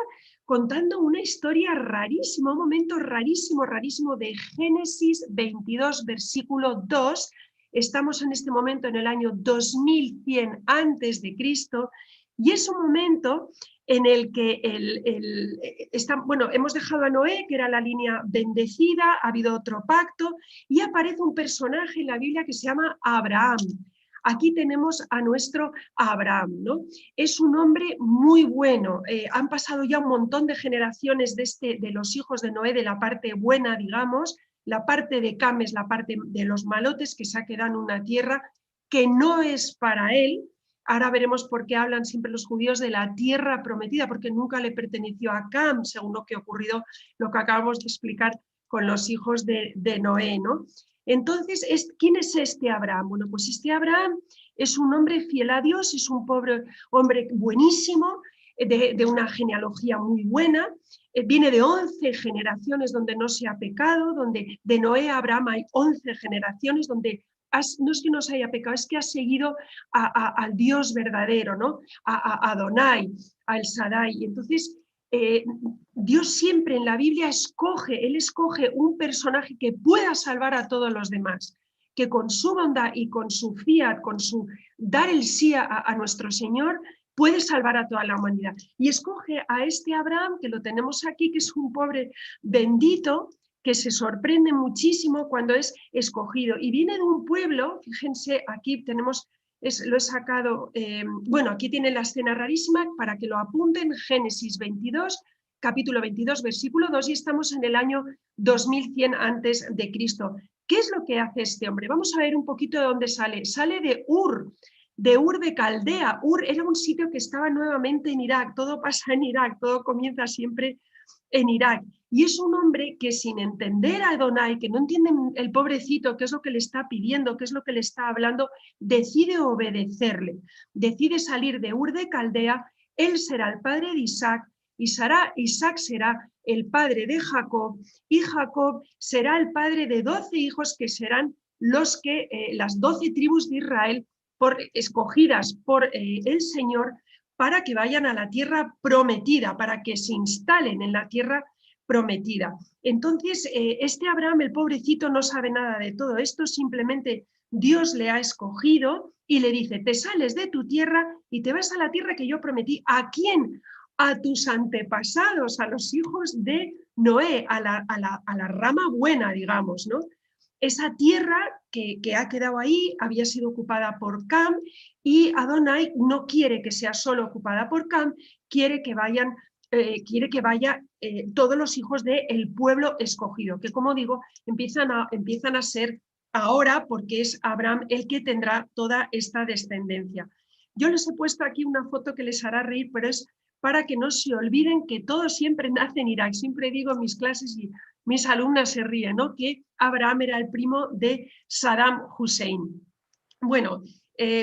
contando una historia rarísima, un momento rarísimo, rarísimo de Génesis 22, versículo 2. Estamos en este momento en el año 2100 antes de Cristo y es un momento en el que hemos dejado a Noé, que era la línea bendecida, ha habido otro pacto y aparece un personaje en la Biblia que se llama Abraham. Aquí tenemos a nuestro Abraham, ¿no? Es un hombre muy bueno. Han pasado ya un montón de generaciones de los hijos de Noé, de la parte buena, digamos. La parte de Cam es la parte de los malotes, que se ha quedado en una tierra que no es para él. Ahora veremos por qué hablan siempre los judíos de la tierra prometida, porque nunca le perteneció a Cam, según lo que ha ocurrido, lo que acabamos de explicar con los hijos de Noé, ¿no? Entonces, ¿quién es este Abraham? Bueno, pues este Abraham es un hombre fiel a Dios, es un pobre hombre buenísimo, de una genealogía muy buena, viene de 11 generaciones donde no se ha pecado, donde de Noé a Abraham hay 11 generaciones donde no es que no se haya pecado, es que ha seguido al Dios verdadero, ¿no? A Adonai, a El Shaddai. Entonces, Dios siempre en la Biblia Él escoge un personaje que pueda salvar a todos los demás, que con su bondad y con su fiat, con su dar el sí a nuestro Señor, puede salvar a toda la humanidad. Y escoge a este Abraham, que lo tenemos aquí, que es un pobre bendito, que se sorprende muchísimo cuando es escogido. Y viene de un pueblo, fíjense, aquí tenemos, lo he sacado, bueno, aquí tiene la escena rarísima, para que lo apunten, Génesis 22, capítulo 22, versículo 2, y estamos en el año 2100 antes de Cristo. ¿Qué es lo que hace este hombre? Vamos a ver un poquito de dónde sale. Sale de Ur de Caldea. Ur era un sitio que estaba nuevamente en Irak, todo pasa en Irak, todo comienza siempre en Irak. Y es un hombre que sin entender a Adonai, que no entiende el pobrecito qué es lo que le está pidiendo, qué es lo que le está hablando, decide obedecerle, decide salir de Ur de Caldea. Él será el padre de Isaac, Isaac será el padre de Jacob, y Jacob será el padre de 12 hijos que serán las 12 tribus de Israel escogidas por el Señor para que vayan a la tierra prometida, para que se instalen en la tierra prometida. Entonces, este Abraham, el pobrecito, no sabe nada de todo esto, simplemente Dios le ha escogido y le dice, te sales de tu tierra y te vas a la tierra que yo prometí. ¿A quién? A tus antepasados, a los hijos de Noé, a la rama buena, digamos, ¿no? Esa tierra que ha quedado ahí había sido ocupada por Cam y Adonai no quiere que sea solo ocupada por Cam, quiere que vayan todos los hijos del pueblo escogido, que como digo, empiezan a ser ahora porque es Abraham el que tendrá toda esta descendencia. Yo les he puesto aquí una foto que les hará reír, pero es para que no se olviden que todo siempre nace en Irak. Siempre digo en mis clases y mis alumnas se ríen, ¿no? Que Abraham era el primo de Saddam Hussein. Bueno,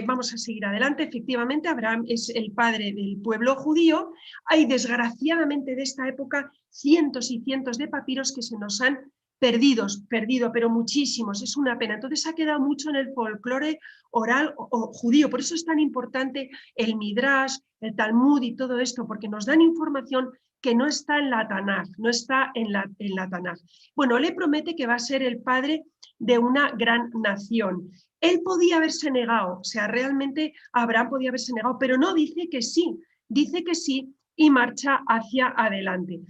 vamos a seguir adelante. Efectivamente, Abraham es el padre del pueblo judío. Hay, desgraciadamente, de esta época cientos y cientos de papiros que se nos han perdido, pero muchísimos. Es una pena. Entonces ha quedado mucho en el folclore oral o judío. Por eso es tan importante el Midrash, el Talmud y todo esto, porque nos dan información que no está en la Tanaj, no está en la Tanaj. Bueno, le promete que va a ser el padre de una gran nación. Él podía haberse negado, o sea, realmente Abraham podía haberse negado, pero no, dice que sí y marcha hacia adelante.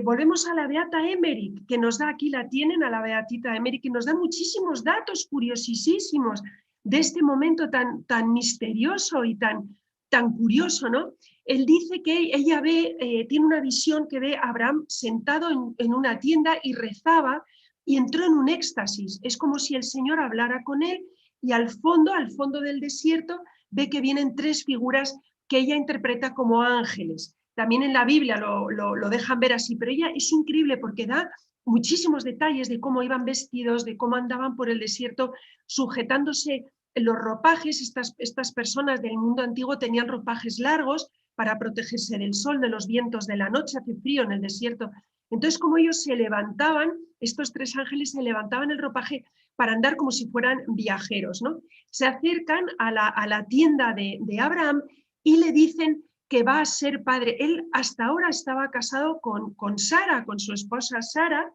Volvemos a la Beata Emmerich, que nos da, aquí la tienen, a la Beatita Emmerich, que nos da muchísimos datos curiosísimos de este momento tan misterioso y tan tan curioso, ¿no? Él dice que ella ve, tiene una visión que ve a Abraham sentado en una tienda y rezaba y entró en un éxtasis. Es como si el Señor hablara con él y al fondo del desierto, ve que vienen tres figuras que ella interpreta como ángeles. También en la Biblia lo dejan ver así, pero ella es increíble porque da muchísimos detalles de cómo iban vestidos, de cómo andaban por el desierto sujetándose los ropajes. Estas personas del mundo antiguo tenían ropajes largos para protegerse del sol, de los vientos de la noche, hace frío en el desierto. Entonces, como ellos se levantaban, estos tres ángeles se levantaban el ropaje para andar como si fueran viajeros, ¿no? Se acercan a la tienda de Abraham y le dicen que va a ser padre. Él hasta ahora estaba casado con Sara, con su esposa Sara,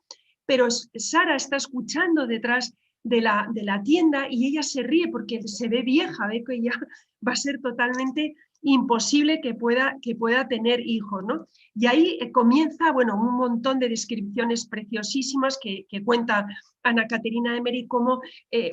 pero Sara está escuchando detrás de la tienda y ella se ríe porque se ve vieja, ve que ya va a ser totalmente imposible que pueda tener hijos, ¿no? Y ahí comienza, bueno, un montón de descripciones preciosísimas que cuenta Ana Caterina Emery, como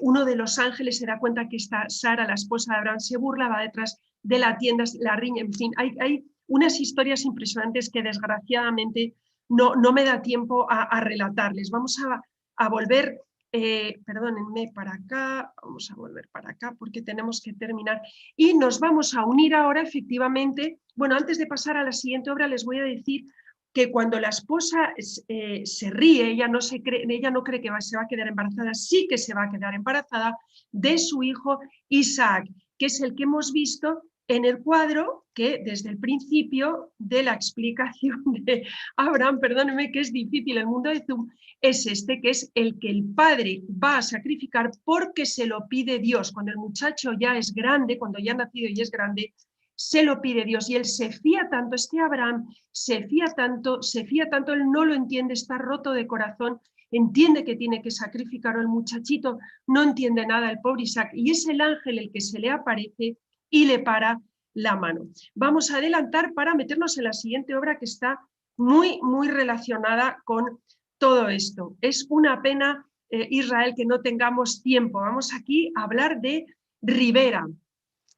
uno de los ángeles se da cuenta que está Sara, la esposa de Abraham, se burla, va detrás de la tienda, la riña, en fin, hay unas historias impresionantes que desgraciadamente no me da tiempo a relatarles. Vamos a volver, perdónenme, para acá, vamos a volver para acá porque tenemos que terminar. Y nos vamos a unir ahora, efectivamente. Bueno, antes de pasar a la siguiente obra, les voy a decir que cuando la esposa se ríe, ella no cree que se va a quedar embarazada, sí que se va a quedar embarazada de su hijo Isaac, que es el que hemos visto en el cuadro que desde el principio de la explicación de Abraham, perdónenme que es difícil el mundo de Zoom, es este, que es el que el padre va a sacrificar porque se lo pide Dios. Cuando el muchacho ya es grande, cuando ya ha nacido y es grande, se lo pide Dios. Y él se fía tanto, este Abraham se fía tanto, él no lo entiende, está roto de corazón, entiende que tiene que sacrificar al muchachito, no entiende nada el pobre Isaac, y es el ángel el que se le aparece y le para la mano. Vamos a adelantar para meternos en la siguiente obra que está muy, muy relacionada con todo esto. Es una pena, Israel, que no tengamos tiempo. Vamos aquí a hablar de Rivera,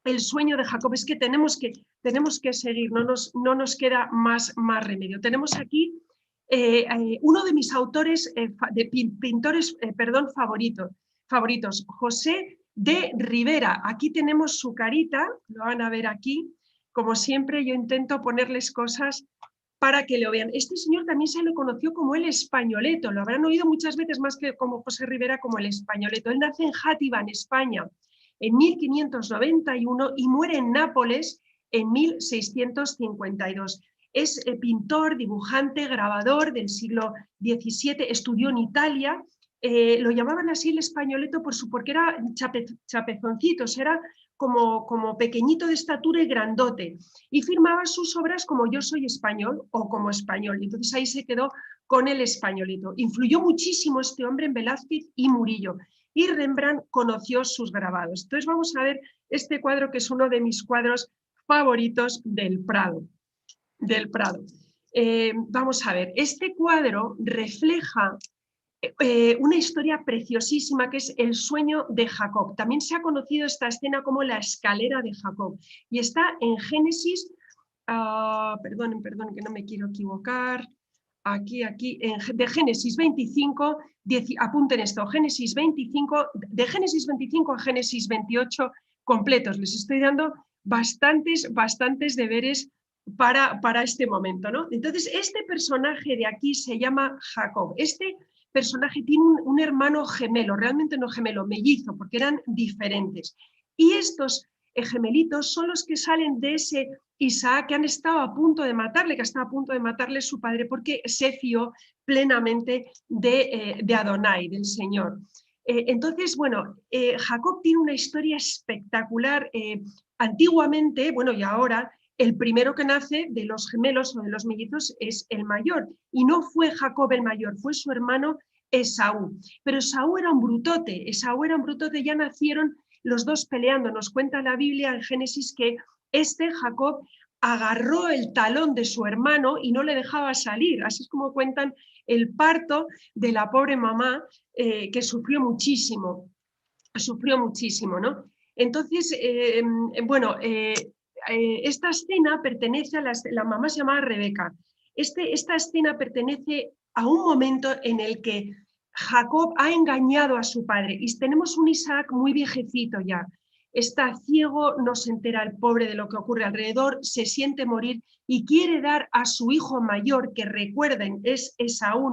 el sueño de Jacob. Es que tenemos que seguir, no nos queda más remedio. Tenemos aquí uno de mis autores, pintores favoritos, José de Rivera. Aquí tenemos su carita, lo van a ver aquí. Como siempre, yo intento ponerles cosas para que lo vean. Este señor también se le conoció como el Españoleto, lo habrán oído muchas veces más que como José Rivera, como el Españoleto. Él nace en Játiva, en España, en 1591 y muere en Nápoles en 1652. Es pintor, dibujante, grabador del siglo XVII, estudió en Italia. Lo llamaban así el Españoleto porque era chapezoncitos, era como pequeñito de estatura y grandote, y firmaba sus obras como Yo soy español o como español. Entonces ahí se quedó con el Españolito. Influyó muchísimo este hombre en Velázquez y Murillo, y Rembrandt conoció sus grabados. Entonces vamos a ver este cuadro, que es uno de mis cuadros favoritos del Prado. Vamos a ver, este cuadro refleja una historia preciosísima que es el sueño de Jacob. También se ha conocido esta escena como la escalera de Jacob y está en Génesis, perdonen que no me quiero equivocar, aquí, de Génesis 25, apunten esto, Génesis 25, de Génesis 25 a Génesis 28 completos. Les estoy dando bastantes deberes para este momento, ¿no? Entonces, este personaje de aquí se llama Jacob. Este personaje tiene un hermano gemelo, realmente no gemelo, mellizo, porque eran diferentes. Y estos gemelitos son los que salen de ese Isaac que han estado a punto de matarle, que está a punto de matarle su padre, porque se fió plenamente de Adonai, del Señor. Entonces, bueno, Jacob tiene una historia espectacular. Antiguamente, bueno, y ahora, el primero que nace de los gemelos o de los mellizos es el mayor, y no fue Jacob el mayor, fue su hermano Esaú. Pero Esaú era un brutote, ya nacieron los dos peleando. Nos cuenta la Biblia en Génesis que Jacob agarró el talón de su hermano y no le dejaba salir. Así es como cuentan el parto de la pobre mamá, que sufrió muchísimo, ¿no? Entonces, bueno, esta escena pertenece a la mamá se llamaba Rebeca. Esta escena pertenece a un momento en el que Jacob ha engañado a su padre y tenemos un Isaac muy viejecito ya. Está ciego, no se entera el pobre de lo que ocurre alrededor, se siente morir y quiere dar a su hijo mayor, que recuerden, es Esaú,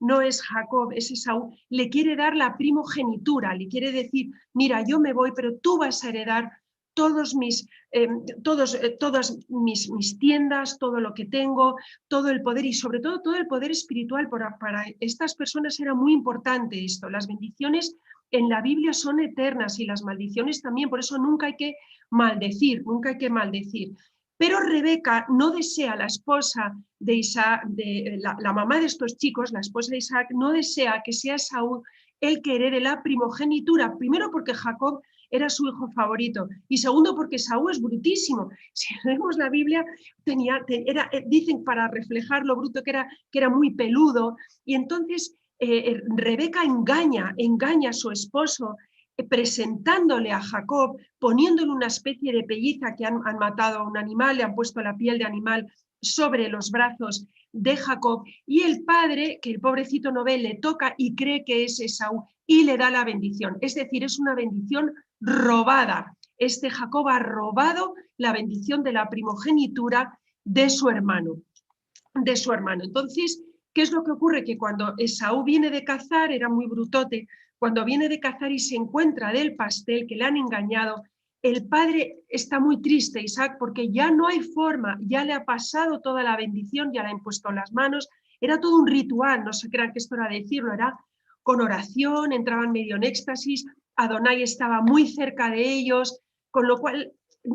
no es Jacob, es Esaú, le quiere dar la primogenitura, le quiere decir, mira, yo me voy, pero tú vas a heredar todas mis tiendas, todo lo que tengo, todo el poder y sobre todo todo el poder espiritual. Para estas personas era muy importante esto. Las bendiciones en la Biblia son eternas y las maldiciones también, por eso nunca hay que maldecir, nunca hay que maldecir. Pero Rebeca no desea, la esposa de Isaac, la mamá de estos chicos, la esposa de Isaac, no desea que sea Esaú el que herede la primogenitura, primero porque Jacob era su hijo favorito y segundo porque Esaú es brutísimo. Si leemos la Biblia, dicen para reflejar lo bruto que era muy peludo y entonces Rebeca engaña a su esposo presentándole a Jacob, poniéndole una especie de pelliza que han matado a un animal, le han puesto la piel de animal sobre los brazos de Jacob y el padre, que el pobrecito no ve, le toca y cree que es Esaú y le da la bendición. Es decir, es una bendición robada. Este Jacob ha robado la bendición de la primogenitura de su hermano. Entonces, ¿qué es lo que ocurre? Que cuando Esaú viene de cazar, era muy brutote, cuando viene de cazar y se encuentra del pastel que le han engañado, el padre está muy triste, Isaac, porque ya no hay forma, ya le ha pasado toda la bendición, ya le han puesto las manos, era todo un ritual, no se crean que esto era decirlo, era con oración, entraban medio en éxtasis, Adonai estaba muy cerca de ellos, con lo cual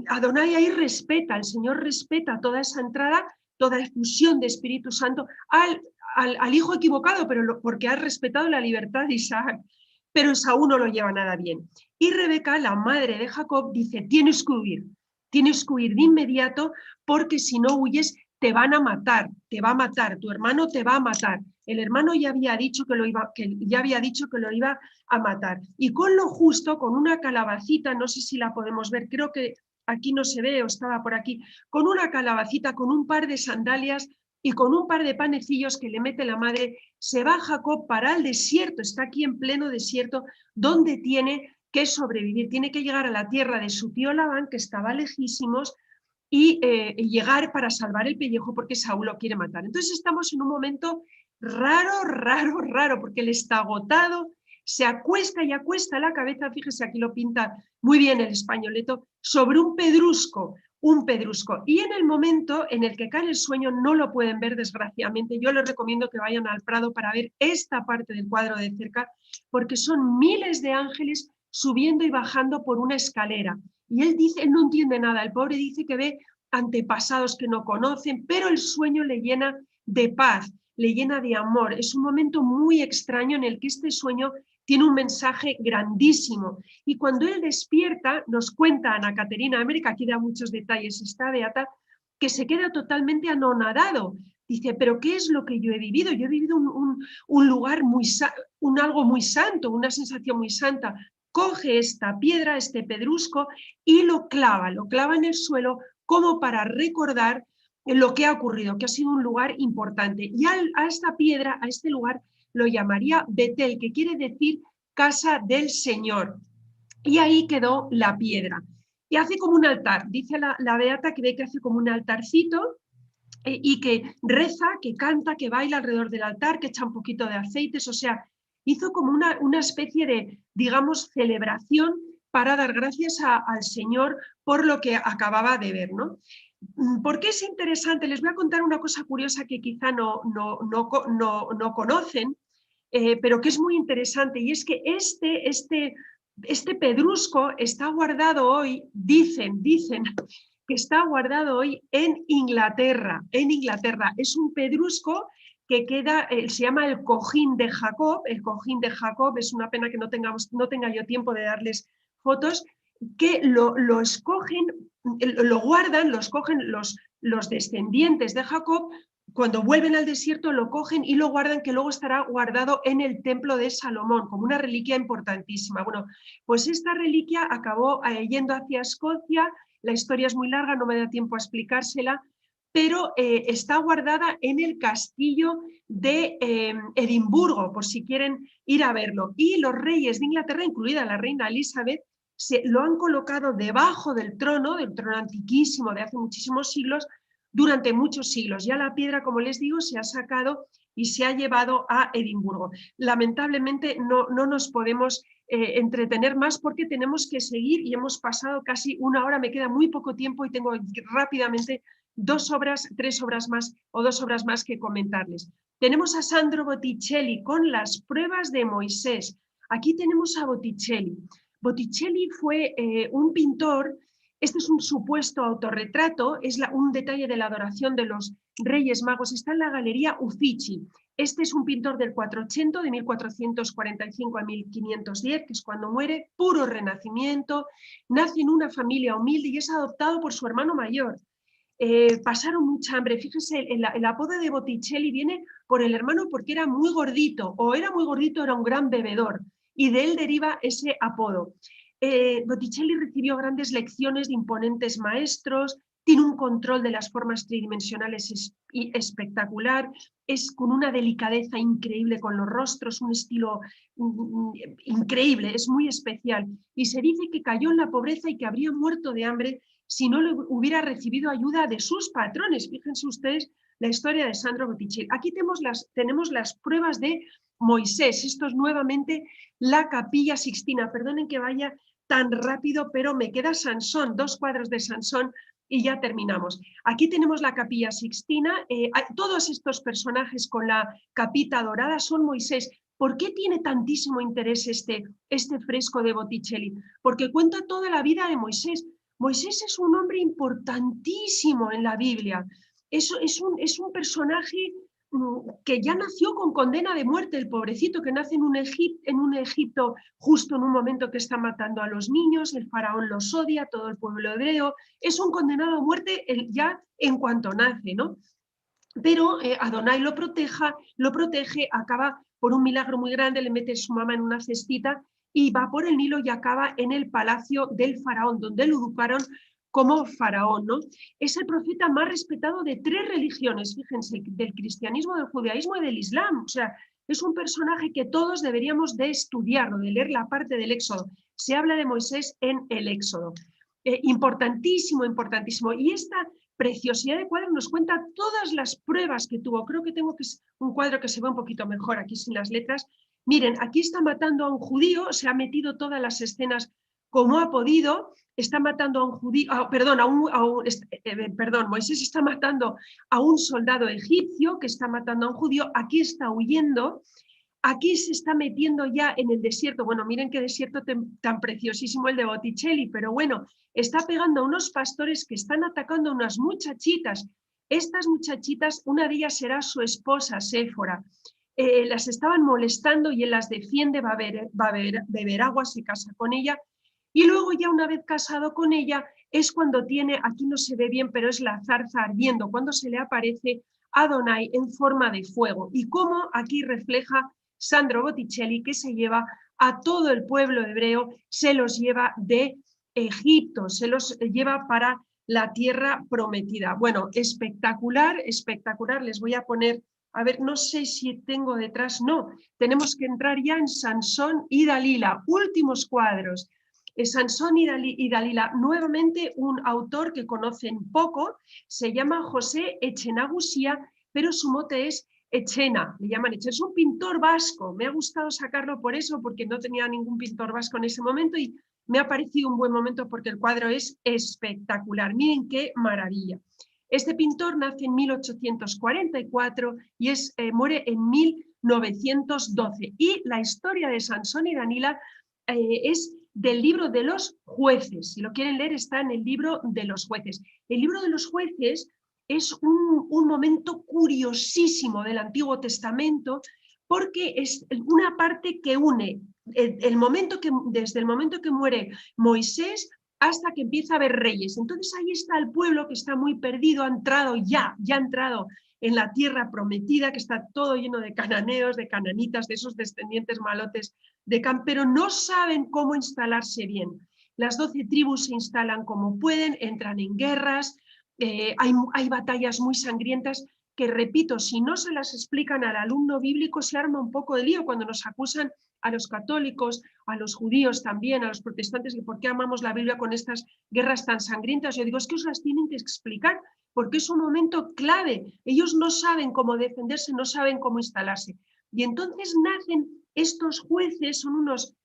Adonai ahí respeta, el Señor respeta toda esa entrada, toda efusión de Espíritu Santo al hijo equivocado, pero porque ha respetado la libertad de Isaac. Pero Esaú no lo lleva nada bien. Y Rebeca, la madre de Jacob, dice, tienes que huir de inmediato porque si no huyes te van a matar, te va a matar, tu hermano te va a matar. El hermano ya había dicho que lo iba a matar. Y con lo justo, con una calabacita, no sé si la podemos ver, creo que aquí no se ve o estaba por aquí, con una calabacita, con un par de sandalias y con un par de panecillos que le mete la madre, se va Jacob para el desierto, está aquí en pleno desierto, donde tiene que sobrevivir, tiene que llegar a la tierra de su tío Labán, que estaba lejísimos, y llegar para salvar el pellejo porque Saúl lo quiere matar. Entonces estamos en un momento raro, porque él está agotado, se acuesta y acuesta la cabeza, fíjese, aquí lo pinta muy bien el españoleto, sobre un pedrusco. Y en el momento en el que cae el sueño, no lo pueden ver desgraciadamente, yo les recomiendo que vayan al Prado para ver esta parte del cuadro de cerca, porque son miles de ángeles subiendo y bajando por una escalera. Y él no entiende nada, el pobre dice que ve antepasados que no conocen, pero el sueño le llena de paz, le llena de amor. Es un momento muy extraño en el que este sueño tiene un mensaje grandísimo. Y cuando él despierta, nos cuenta Ana Caterina América, aquí da muchos detalles esta beata, que se queda totalmente anonadado. Dice, pero ¿qué es lo que yo he vivido? Yo he vivido un lugar algo muy santo, una sensación muy santa. Coge esta piedra, este pedrusco, y lo clava en el suelo como para recordar lo que ha ocurrido, que ha sido un lugar importante. Y a esta piedra, a este lugar, lo llamaría Betel, que quiere decir casa del Señor. Y ahí quedó la piedra. Y hace como un altar, dice la beata que ve que hace como un altarcito y que reza, que canta, que baila alrededor del altar, que echa un poquito de aceites, o sea, hizo como una especie de, digamos, celebración para dar gracias al Señor por lo que acababa de ver, ¿no? ¿Por qué es interesante? Les voy a contar una cosa curiosa que quizá no conocen, pero que es muy interesante, y es que este pedrusco está guardado hoy, dicen que está guardado hoy en Inglaterra. Es un pedrusco que queda, se llama el cojín de Jacob. El cojín de Jacob, es una pena que no tenga yo tiempo de darles fotos, que lo escogen, lo guardan, lo escogen los descendientes de Jacob cuando vuelven al desierto lo cogen y lo guardan, que luego estará guardado en el templo de Salomón, como una reliquia importantísima. Bueno, pues esta reliquia acabó yendo hacia Escocia. La historia es muy larga, no me da tiempo a explicársela, pero está guardada en el castillo de Edimburgo, por si quieren ir a verlo. Y los reyes de Inglaterra, incluida la reina Elizabeth, lo han colocado debajo del trono antiquísimo de hace muchísimos siglos, durante muchos siglos. Ya la piedra, como les digo, se ha sacado y se ha llevado a Edimburgo. Lamentablemente no nos podemos entretener más porque tenemos que seguir y hemos pasado casi una hora, me queda muy poco tiempo y tengo rápidamente 2 obras, 3 obras más o 2 obras más que comentarles. Tenemos a Sandro Botticelli con las pruebas de Moisés. Aquí tenemos a Botticelli. Botticelli fue un pintor. Este es un supuesto autorretrato, es un detalle de la adoración de los Reyes Magos. Está en la Galería Uffizi. Este es un pintor del 480, de 1445 a 1510, que es cuando muere, puro renacimiento. Nace en una familia humilde y es adoptado por su hermano mayor. Pasaron mucha hambre. Fíjese, el apodo de Botticelli viene por el hermano porque era muy gordito, o era muy gordito, era un gran bebedor, y de él deriva ese apodo. Botticelli recibió grandes lecciones de imponentes maestros, tiene un control de las formas tridimensionales espectacular, es con una delicadeza increíble con los rostros, un estilo increíble, es muy especial. Y se dice que cayó en la pobreza y que habría muerto de hambre si no hubiera recibido ayuda de sus patrones. Fíjense ustedes la historia de Sandro Botticelli. Aquí tenemos las pruebas de Moisés. Esto es nuevamente la Capilla Sixtina. Perdonen que vaya tan rápido, pero me queda Sansón, 2 cuadros de Sansón y ya terminamos. Aquí tenemos la Capilla Sixtina. Todos estos personajes con la capita dorada son Moisés. ¿Por qué tiene tantísimo interés este fresco de Botticelli? Porque cuenta toda la vida de Moisés. Moisés es un hombre importantísimo en la Biblia. Es un personaje que ya nació con condena de muerte, el pobrecito que nace en un Egipto justo en un momento que está matando a los niños, el faraón los odia, todo el pueblo hebreo, es un condenado a muerte ya en cuanto nace, ¿no? Pero Adonai lo protege, acaba por un milagro muy grande, le mete a su mamá en una cestita y va por el Nilo y acaba en el palacio del faraón, donde lo educaron como faraón, ¿no? Es el profeta más respetado de 3 religiones, fíjense, del cristianismo, del judaísmo y del islam. O sea, es un personaje que todos deberíamos de estudiarlo, de leer la parte del Éxodo. Se habla de Moisés en el Éxodo. Importantísimo, importantísimo. Y esta preciosidad de cuadro nos cuenta todas las pruebas que tuvo. Creo que tengo un cuadro que se ve un poquito mejor aquí sin las letras. Miren, aquí está matando a un judío, se ha metido todas las escenas como ha podido, está matando a un judío, Moisés está matando a un soldado egipcio que está matando a un judío, aquí está huyendo, aquí se está metiendo ya en el desierto. Bueno, miren qué desierto tan preciosísimo el de Botticelli, pero bueno, está pegando a unos pastores que están atacando a unas muchachitas. Estas muchachitas, una de ellas será su esposa, Séfora. Las estaban molestando y él las defiende, va a beber agua, se casa con ella. Y luego ya una vez casado con ella es cuando tiene, aquí no se ve bien, pero es la zarza ardiendo, cuando se le aparece Adonai en forma de fuego. Y cómo aquí refleja Sandro Botticelli que se lleva a todo el pueblo hebreo, se los lleva de Egipto, se los lleva para la tierra prometida. Bueno, espectacular, espectacular. Les voy a poner, a ver, no sé si tengo detrás, no, tenemos que entrar ya en Sansón y Dalila, últimos cuadros. Sansón y Dalila, nuevamente un autor que conocen poco, se llama José Echenagusía, pero su mote es Echena, le llaman Echena. Es un pintor vasco, me ha gustado sacarlo por eso, porque no tenía ningún pintor vasco en ese momento y me ha parecido un buen momento porque el cuadro es espectacular. Miren qué maravilla. Este pintor nace en 1844 y muere en 1912. Y la historia de Sansón y Dalila es del libro de los jueces. Si lo quieren leer, está en el libro de los jueces. El libro de los jueces es un momento curiosísimo del Antiguo Testamento porque es una parte que une desde el momento que muere Moisés hasta que empieza a haber reyes. Entonces ahí está el pueblo que está muy perdido, ha entrado en la tierra prometida, que está todo lleno de cananeos, de cananitas, de esos descendientes malotes de Cam, pero no saben cómo instalarse bien. Las 12 tribus se instalan como pueden, entran en guerras, hay batallas muy sangrientas que, repito, si no se las explican al alumno bíblico se arma un poco de lío cuando nos acusan a los católicos, a los judíos también, a los protestantes, de por qué amamos la Biblia con estas guerras tan sangrientas. Yo digo, es que os las tienen que explicar, porque es un momento clave. Ellos no saben cómo defenderse, no saben cómo instalarse. Y entonces nacen estos jueces, son unos,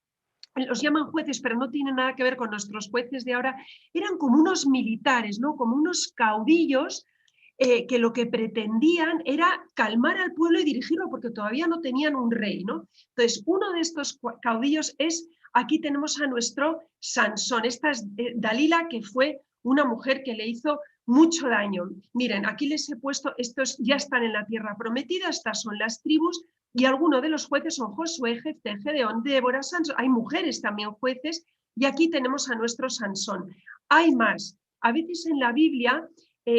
los llaman jueces, pero no tienen nada que ver con nuestros jueces de ahora, eran como unos militares, ¿no? Como unos caudillos que lo que pretendían era calmar al pueblo y dirigirlo, porque todavía no tenían un rey, ¿no? Entonces, uno de estos caudillos es, aquí tenemos a nuestro Sansón. Esta es Dalila, que fue una mujer que le hizo mucho daño. Miren, aquí les he puesto, estos ya están en la tierra prometida, estas son las tribus, y algunos de los jueces son Josué, Jefté, Gedeón, Débora, Sansón. Hay mujeres también jueces, y aquí tenemos a nuestro Sansón. Hay más. A veces en la Biblia,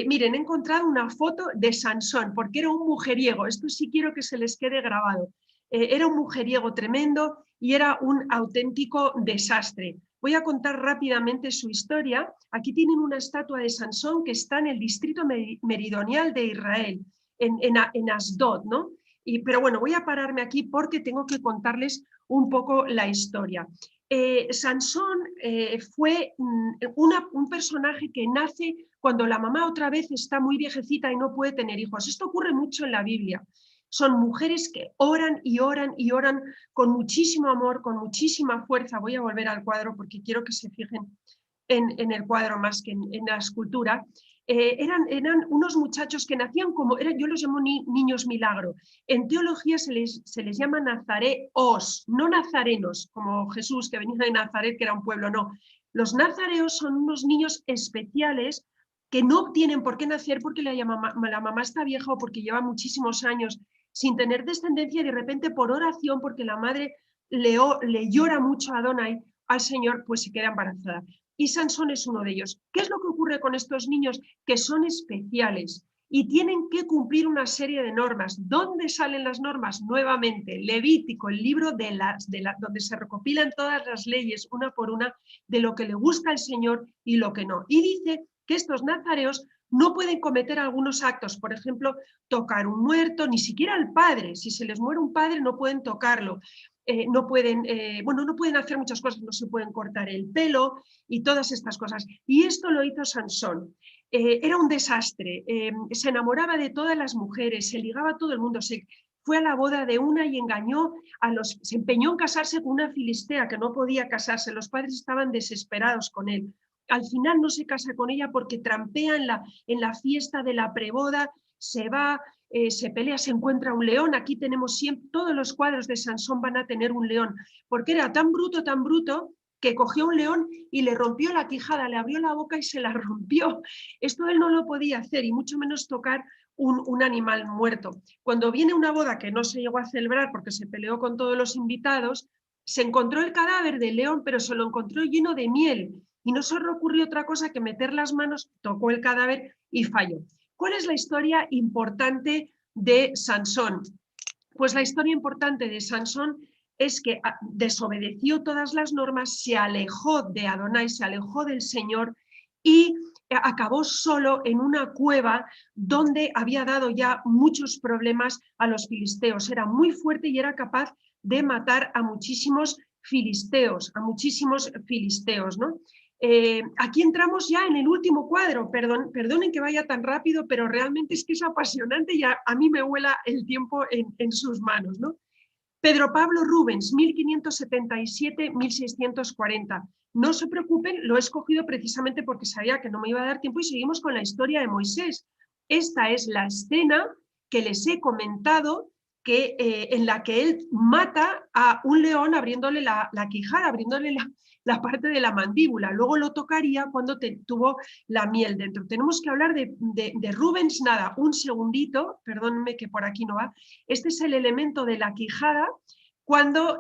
miren, he encontrado una foto de Sansón, porque era un mujeriego. Esto sí quiero que se les quede grabado. Era un mujeriego tremendo y era un auténtico desastre. Voy a contar rápidamente su historia. Aquí tienen una estatua de Sansón que está en el distrito meridional de Israel, en Asdod, ¿no? Pero bueno, voy a pararme aquí porque tengo que contarles un poco la historia. Sansón fue un personaje que nace cuando la mamá otra vez está muy viejecita y no puede tener hijos. Esto ocurre mucho en la Biblia. Son mujeres que oran y oran y oran con muchísimo amor, con muchísima fuerza. Voy a volver al cuadro porque quiero que se fijen en el cuadro más que en la escultura. Eran unos muchachos que nacían como, yo los llamo niños milagro. En teología se les llama nazareos, no nazarenos, como Jesús que venía de Nazaret, que era un pueblo, no. Los nazareos son unos niños especiales que no tienen por qué nacer porque la mamá está vieja o porque lleva muchísimos años sin tener descendencia y de repente por oración, porque la madre le llora mucho a Adonai, al Señor, pues se queda embarazada. Y Sansón es uno de ellos. ¿Qué es lo que ocurre con estos niños? Que son especiales y tienen que cumplir una serie de normas. ¿Dónde salen las normas? Nuevamente, Levítico, el libro donde se recopilan todas las leyes, una por una, de lo que le gusta al Señor y lo que no. Y dice que estos nazareos no pueden cometer algunos actos, por ejemplo, tocar un muerto, ni siquiera al padre. Si se les muere un padre, no pueden tocarlo. No pueden hacer muchas cosas, no se pueden cortar el pelo y todas estas cosas. Y esto lo hizo Sansón. Era un desastre, se enamoraba de todas las mujeres, se ligaba a todo el mundo, fue a la boda de una y engañó se empeñó en casarse con una filistea que no podía casarse, los padres estaban desesperados con él. Al final no se casa con ella porque trampea en la fiesta de la preboda, se va, se pelea, se encuentra un león. Aquí tenemos siempre, todos los cuadros de Sansón van a tener un león, porque era tan bruto, que cogió un león y le rompió la quijada, le abrió la boca y se la rompió. Esto él no lo podía hacer y mucho menos tocar un animal muerto. Cuando viene una boda que no se llegó a celebrar porque se peleó con todos los invitados, se encontró el cadáver del león, pero se lo encontró lleno de miel y no se le ocurrió otra cosa que meter las manos, tocó el cadáver y falló. ¿Cuál es la historia importante de Sansón? Pues la historia importante de Sansón es que desobedeció todas las normas, se alejó de Adonai, se alejó del Señor y acabó solo en una cueva donde había dado ya muchos problemas a los filisteos. Era muy fuerte y era capaz de matar a muchísimos filisteos, ¿no? Aquí entramos ya en el último cuadro. Perdonen que vaya tan rápido, pero realmente es que es apasionante y a mí me vuela el tiempo en sus manos, ¿no? Pedro Pablo Rubens, 1577-1640. No se preocupen, lo he escogido precisamente porque sabía que no me iba a dar tiempo y seguimos con la historia de Moisés. Esta es la escena que les he comentado en la que él mata a un león abriéndole la quijada, abriéndole la parte de la mandíbula. Luego lo tocaría cuando tuvo la miel dentro. Tenemos que hablar de Rubens, nada, un segundito, perdónenme que por aquí no va. Este es el elemento de la quijada, cuando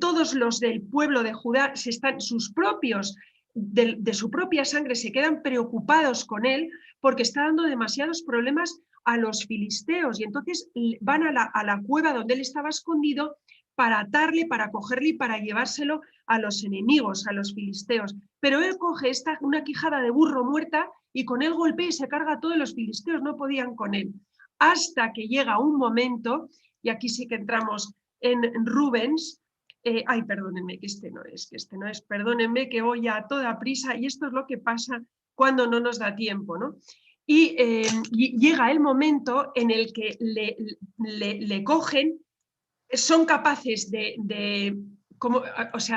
todos los del pueblo de Judá sus propios, de su propia sangre, se quedan preocupados con él porque está dando demasiados problemas a los filisteos y entonces van a la cueva donde él estaba escondido para atarle, para cogerle y para llevárselo a los enemigos, a los filisteos. Pero él coge una quijada de burro muerta y con él golpea y se carga a todos los filisteos, no podían con él. Hasta que llega un momento, y aquí sí que entramos en Rubens, ay, perdónenme, que este no es, perdónenme que voy a toda prisa y esto es lo que pasa cuando no nos da tiempo, ¿no? Y llega el momento en el que le cogen, son capaces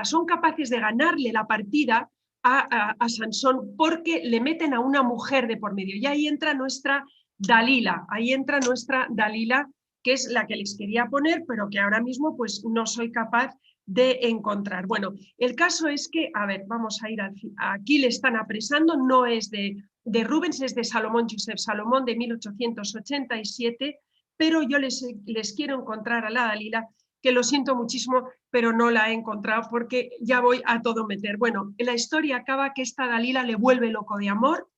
son capaces de ganarle la partida a Sansón porque le meten a una mujer de por medio. Y ahí entra nuestra Dalila, que es la que les quería poner, pero que ahora mismo pues no soy capaz de encontrar. Bueno, el caso es que, a ver, vamos a ir aquí le están apresando, no es de Rubens, es de Salomón, Joseph Salomón, de 1887, pero yo les quiero encontrar a la Dalila, que lo siento muchísimo, pero no la he encontrado porque ya voy a todo meter. Bueno, la historia acaba que esta Dalila le vuelve loco de amor.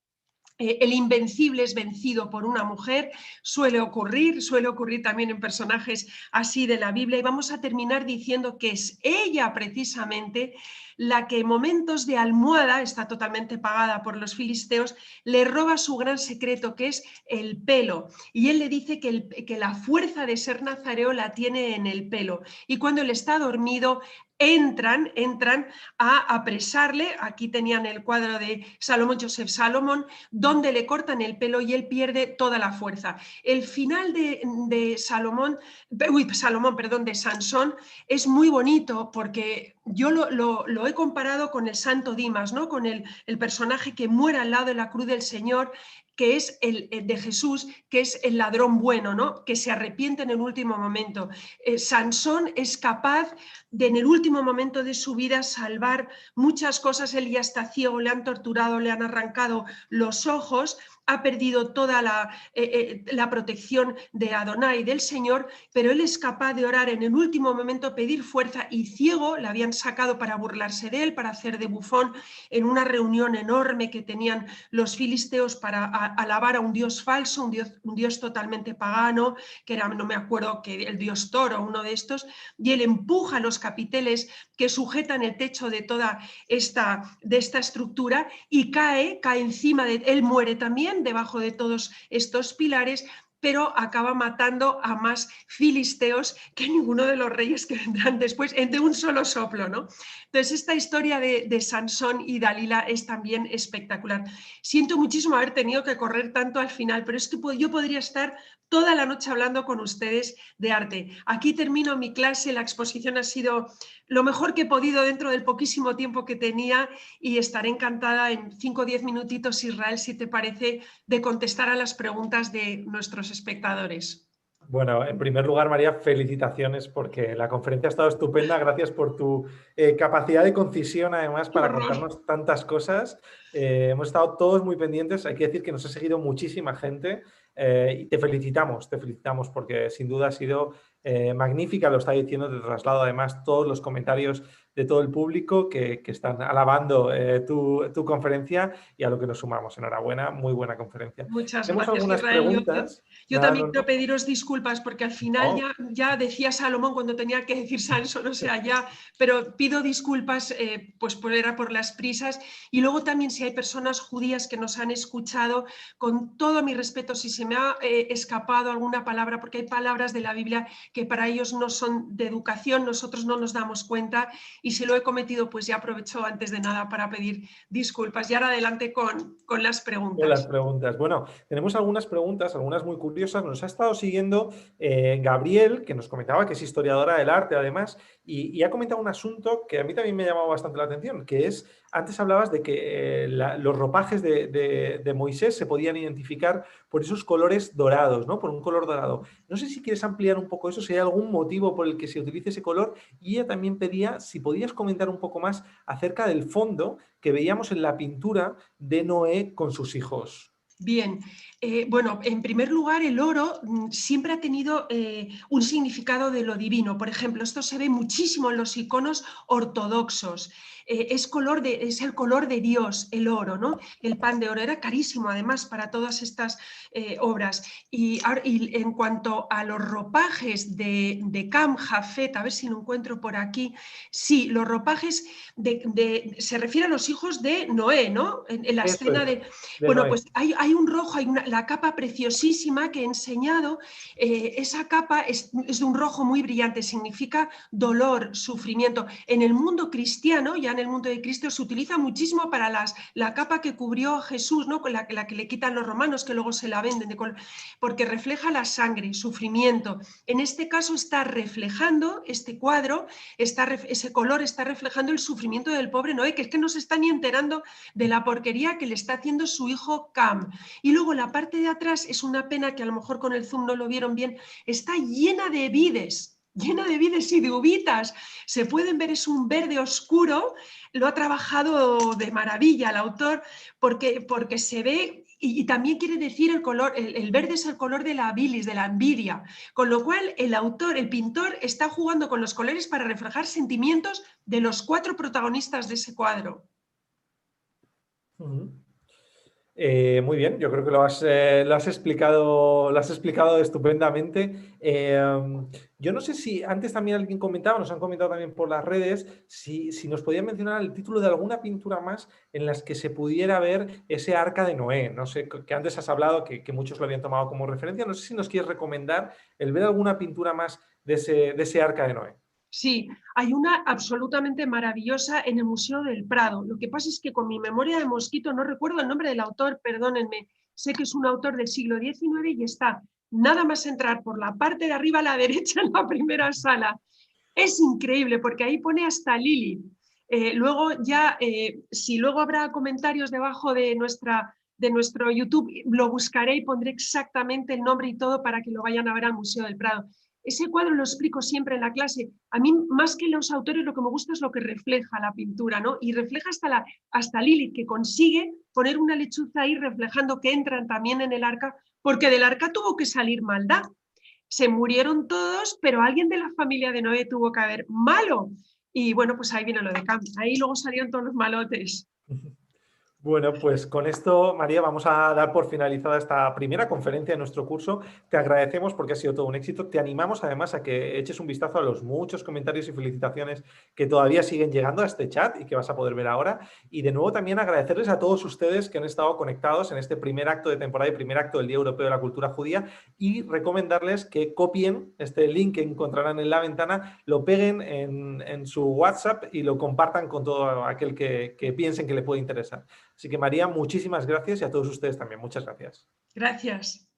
El invencible es vencido por una mujer, suele ocurrir también en personajes así de la Biblia, y vamos a terminar diciendo que es ella precisamente la que en momentos de almohada, está totalmente pagada por los filisteos, le roba su gran secreto, que es el pelo, y él le dice que la fuerza de ser nazareo la tiene en el pelo, y cuando él está dormido, entran a apresarle. Aquí tenían el cuadro de Salomón, Joseph Salomón, donde le cortan el pelo y él pierde toda la fuerza. El final de Sansón es muy bonito porque yo lo he comparado con el santo Dimas, ¿no? Con el personaje que muere al lado de la cruz del Señor, que es el de Jesús, que es el ladrón bueno, ¿no? Que se arrepiente en el último momento. Sansón es capaz de en el último momento de su vida salvar muchas cosas. Él ya está ciego, le han torturado, le han arrancado los ojos, ha perdido toda la protección de Adonai, del Señor, pero él es capaz de orar en el último momento, pedir fuerza, y ciego, le habían sacado para burlarse de él, para hacer de bufón en una reunión enorme que tenían los filisteos para alabar a un dios falso, un dios totalmente pagano, que era, no me acuerdo, que el dios Toro, uno de estos, y él empuja los capiteles que sujetan el techo de toda esta estructura y cae encima de él, muere también debajo de todos estos pilares, pero acaba matando a más filisteos que ninguno de los reyes que vendrán después, de un solo soplo, ¿no? Entonces, esta historia de Sansón y Dalila es también espectacular. Siento muchísimo haber tenido que correr tanto al final, pero es que yo podría estar toda la noche hablando con ustedes de arte. Aquí termino mi clase, la exposición ha sido lo mejor que he podido dentro del poquísimo tiempo que tenía y estaré encantada en 5 o 10 minutitos, Israel, si te parece, de contestar a las preguntas de nuestros espectadores. Bueno, en primer lugar, María, felicitaciones porque la conferencia ha estado estupenda. Gracias por tu capacidad de concisión, además, para contarnos tantas cosas. Hemos estado todos muy pendientes. Hay que decir que nos ha seguido muchísima gente y te felicitamos porque sin duda ha sido magnífica. Lo está diciendo, te traslado además todos los comentarios de todo el público que están alabando tu conferencia y a lo que nos sumamos. Enhorabuena, muy buena conferencia. Muchas Tenemos gracias, algunas Israel. preguntas. Yo también quiero pediros disculpas porque al final ya decía Salomón cuando tenía que decir Sansón, o sea, pero pido disculpas pues por las prisas. Y luego también, si hay personas judías que nos han escuchado, con todo mi respeto, si se me ha escapado alguna palabra, porque hay palabras de la Biblia que para ellos no son de educación, nosotros no nos damos cuenta, y si lo he cometido, pues ya aprovecho antes de nada para pedir disculpas. Y ahora adelante con las preguntas. Con las preguntas. Bueno, tenemos algunas preguntas, algunas muy curiosas. Nos ha estado siguiendo Gabriel, que nos comentaba que es historiadora del arte, además, y ha comentado un asunto que a mí también me ha llamado bastante la atención, que es, antes hablabas de que los ropajes de Moisés se podían identificar por esos colores dorados, ¿no? Por un color dorado. No sé si quieres ampliar un poco eso, si hay algún motivo por el que se utilice ese color, y ella también pedía si podías comentar un poco más acerca del fondo que veíamos en la pintura de Noé con sus hijos. Bien, bueno, en primer lugar, el oro siempre ha tenido un significado de lo divino. Por ejemplo, esto se ve muchísimo en los iconos ortodoxos. es el color de Dios, el oro, ¿no? El pan de oro era carísimo además para todas estas obras. Y en cuanto a los ropajes de Cam Jafet, a ver si lo encuentro por aquí, sí, los ropajes se refiere a los hijos de Noé, ¿no? En la Eso escena es, de... de Bueno, Noé. pues hay un rojo, la capa preciosísima que he enseñado. Esa capa es de un rojo muy brillante, significa dolor, sufrimiento. En el mundo cristiano, ya en el mundo de Cristo, se utiliza muchísimo para la capa que cubrió a Jesús, ¿no? Con la que le quitan los romanos, que luego se la venden, porque refleja la sangre, sufrimiento. En este caso está reflejando, este cuadro, ese color está reflejando el sufrimiento del pobre Noé, que es que no se está ni enterando de la porquería que le está haciendo su hijo Cam. Y luego la parte de atrás es una pena que a lo mejor con el zoom no lo vieron bien, está llena de vides y de uvitas. Se pueden ver, es un verde oscuro, lo ha trabajado de maravilla el autor, porque se ve, y también quiere decir el color, el verde es el color de la bilis, de la envidia, con lo cual el autor, el pintor, está jugando con los colores para reflejar sentimientos de los 4 protagonistas de ese cuadro. Muy bien, yo creo que lo has explicado estupendamente. Yo no sé si antes también alguien comentaba, nos han comentado también por las redes, si nos podían mencionar el título de alguna pintura más en las que se pudiera ver ese arca de Noé. No sé, que antes has hablado que muchos lo habían tomado como referencia. No sé si nos quieres recomendar el ver alguna pintura más de ese arca de Noé. Sí, hay una absolutamente maravillosa en el Museo del Prado. Lo que pasa es que con mi memoria de mosquito no recuerdo el nombre del autor, perdónenme. Sé que es un autor del siglo XIX y está nada más entrar por la parte de arriba a la derecha en la primera sala. Es increíble porque ahí pone hasta Lili. Luego ya, si luego habrá comentarios debajo de nuestro YouTube, lo buscaré y pondré exactamente el nombre y todo para que lo vayan a ver al Museo del Prado. Ese cuadro lo explico siempre en la clase. A mí, más que los autores, lo que me gusta es lo que refleja la pintura, ¿no? Y refleja hasta Lilith, que consigue poner una lechuza ahí reflejando que entran también en el arca, porque del arca tuvo que salir maldad. Se murieron todos, pero alguien de la familia de Noé tuvo que haber malo. Y bueno, pues ahí viene lo de Cam. Ahí luego salieron todos los malotes. Bueno, pues con esto, María, vamos a dar por finalizada esta primera conferencia de nuestro curso. Te agradecemos porque ha sido todo un éxito. Te animamos además a que eches un vistazo a los muchos comentarios y felicitaciones que todavía siguen llegando a este chat y que vas a poder ver ahora. Y de nuevo también agradecerles a todos ustedes que han estado conectados en este primer acto de temporada y primer acto del Día Europeo de la Cultura Judía, y recomendarles que copien este link que encontrarán en la ventana, lo peguen en su WhatsApp y lo compartan con todo aquel que piensen que le puede interesar. Así que María, muchísimas gracias, y a todos ustedes también. Muchas gracias. Gracias.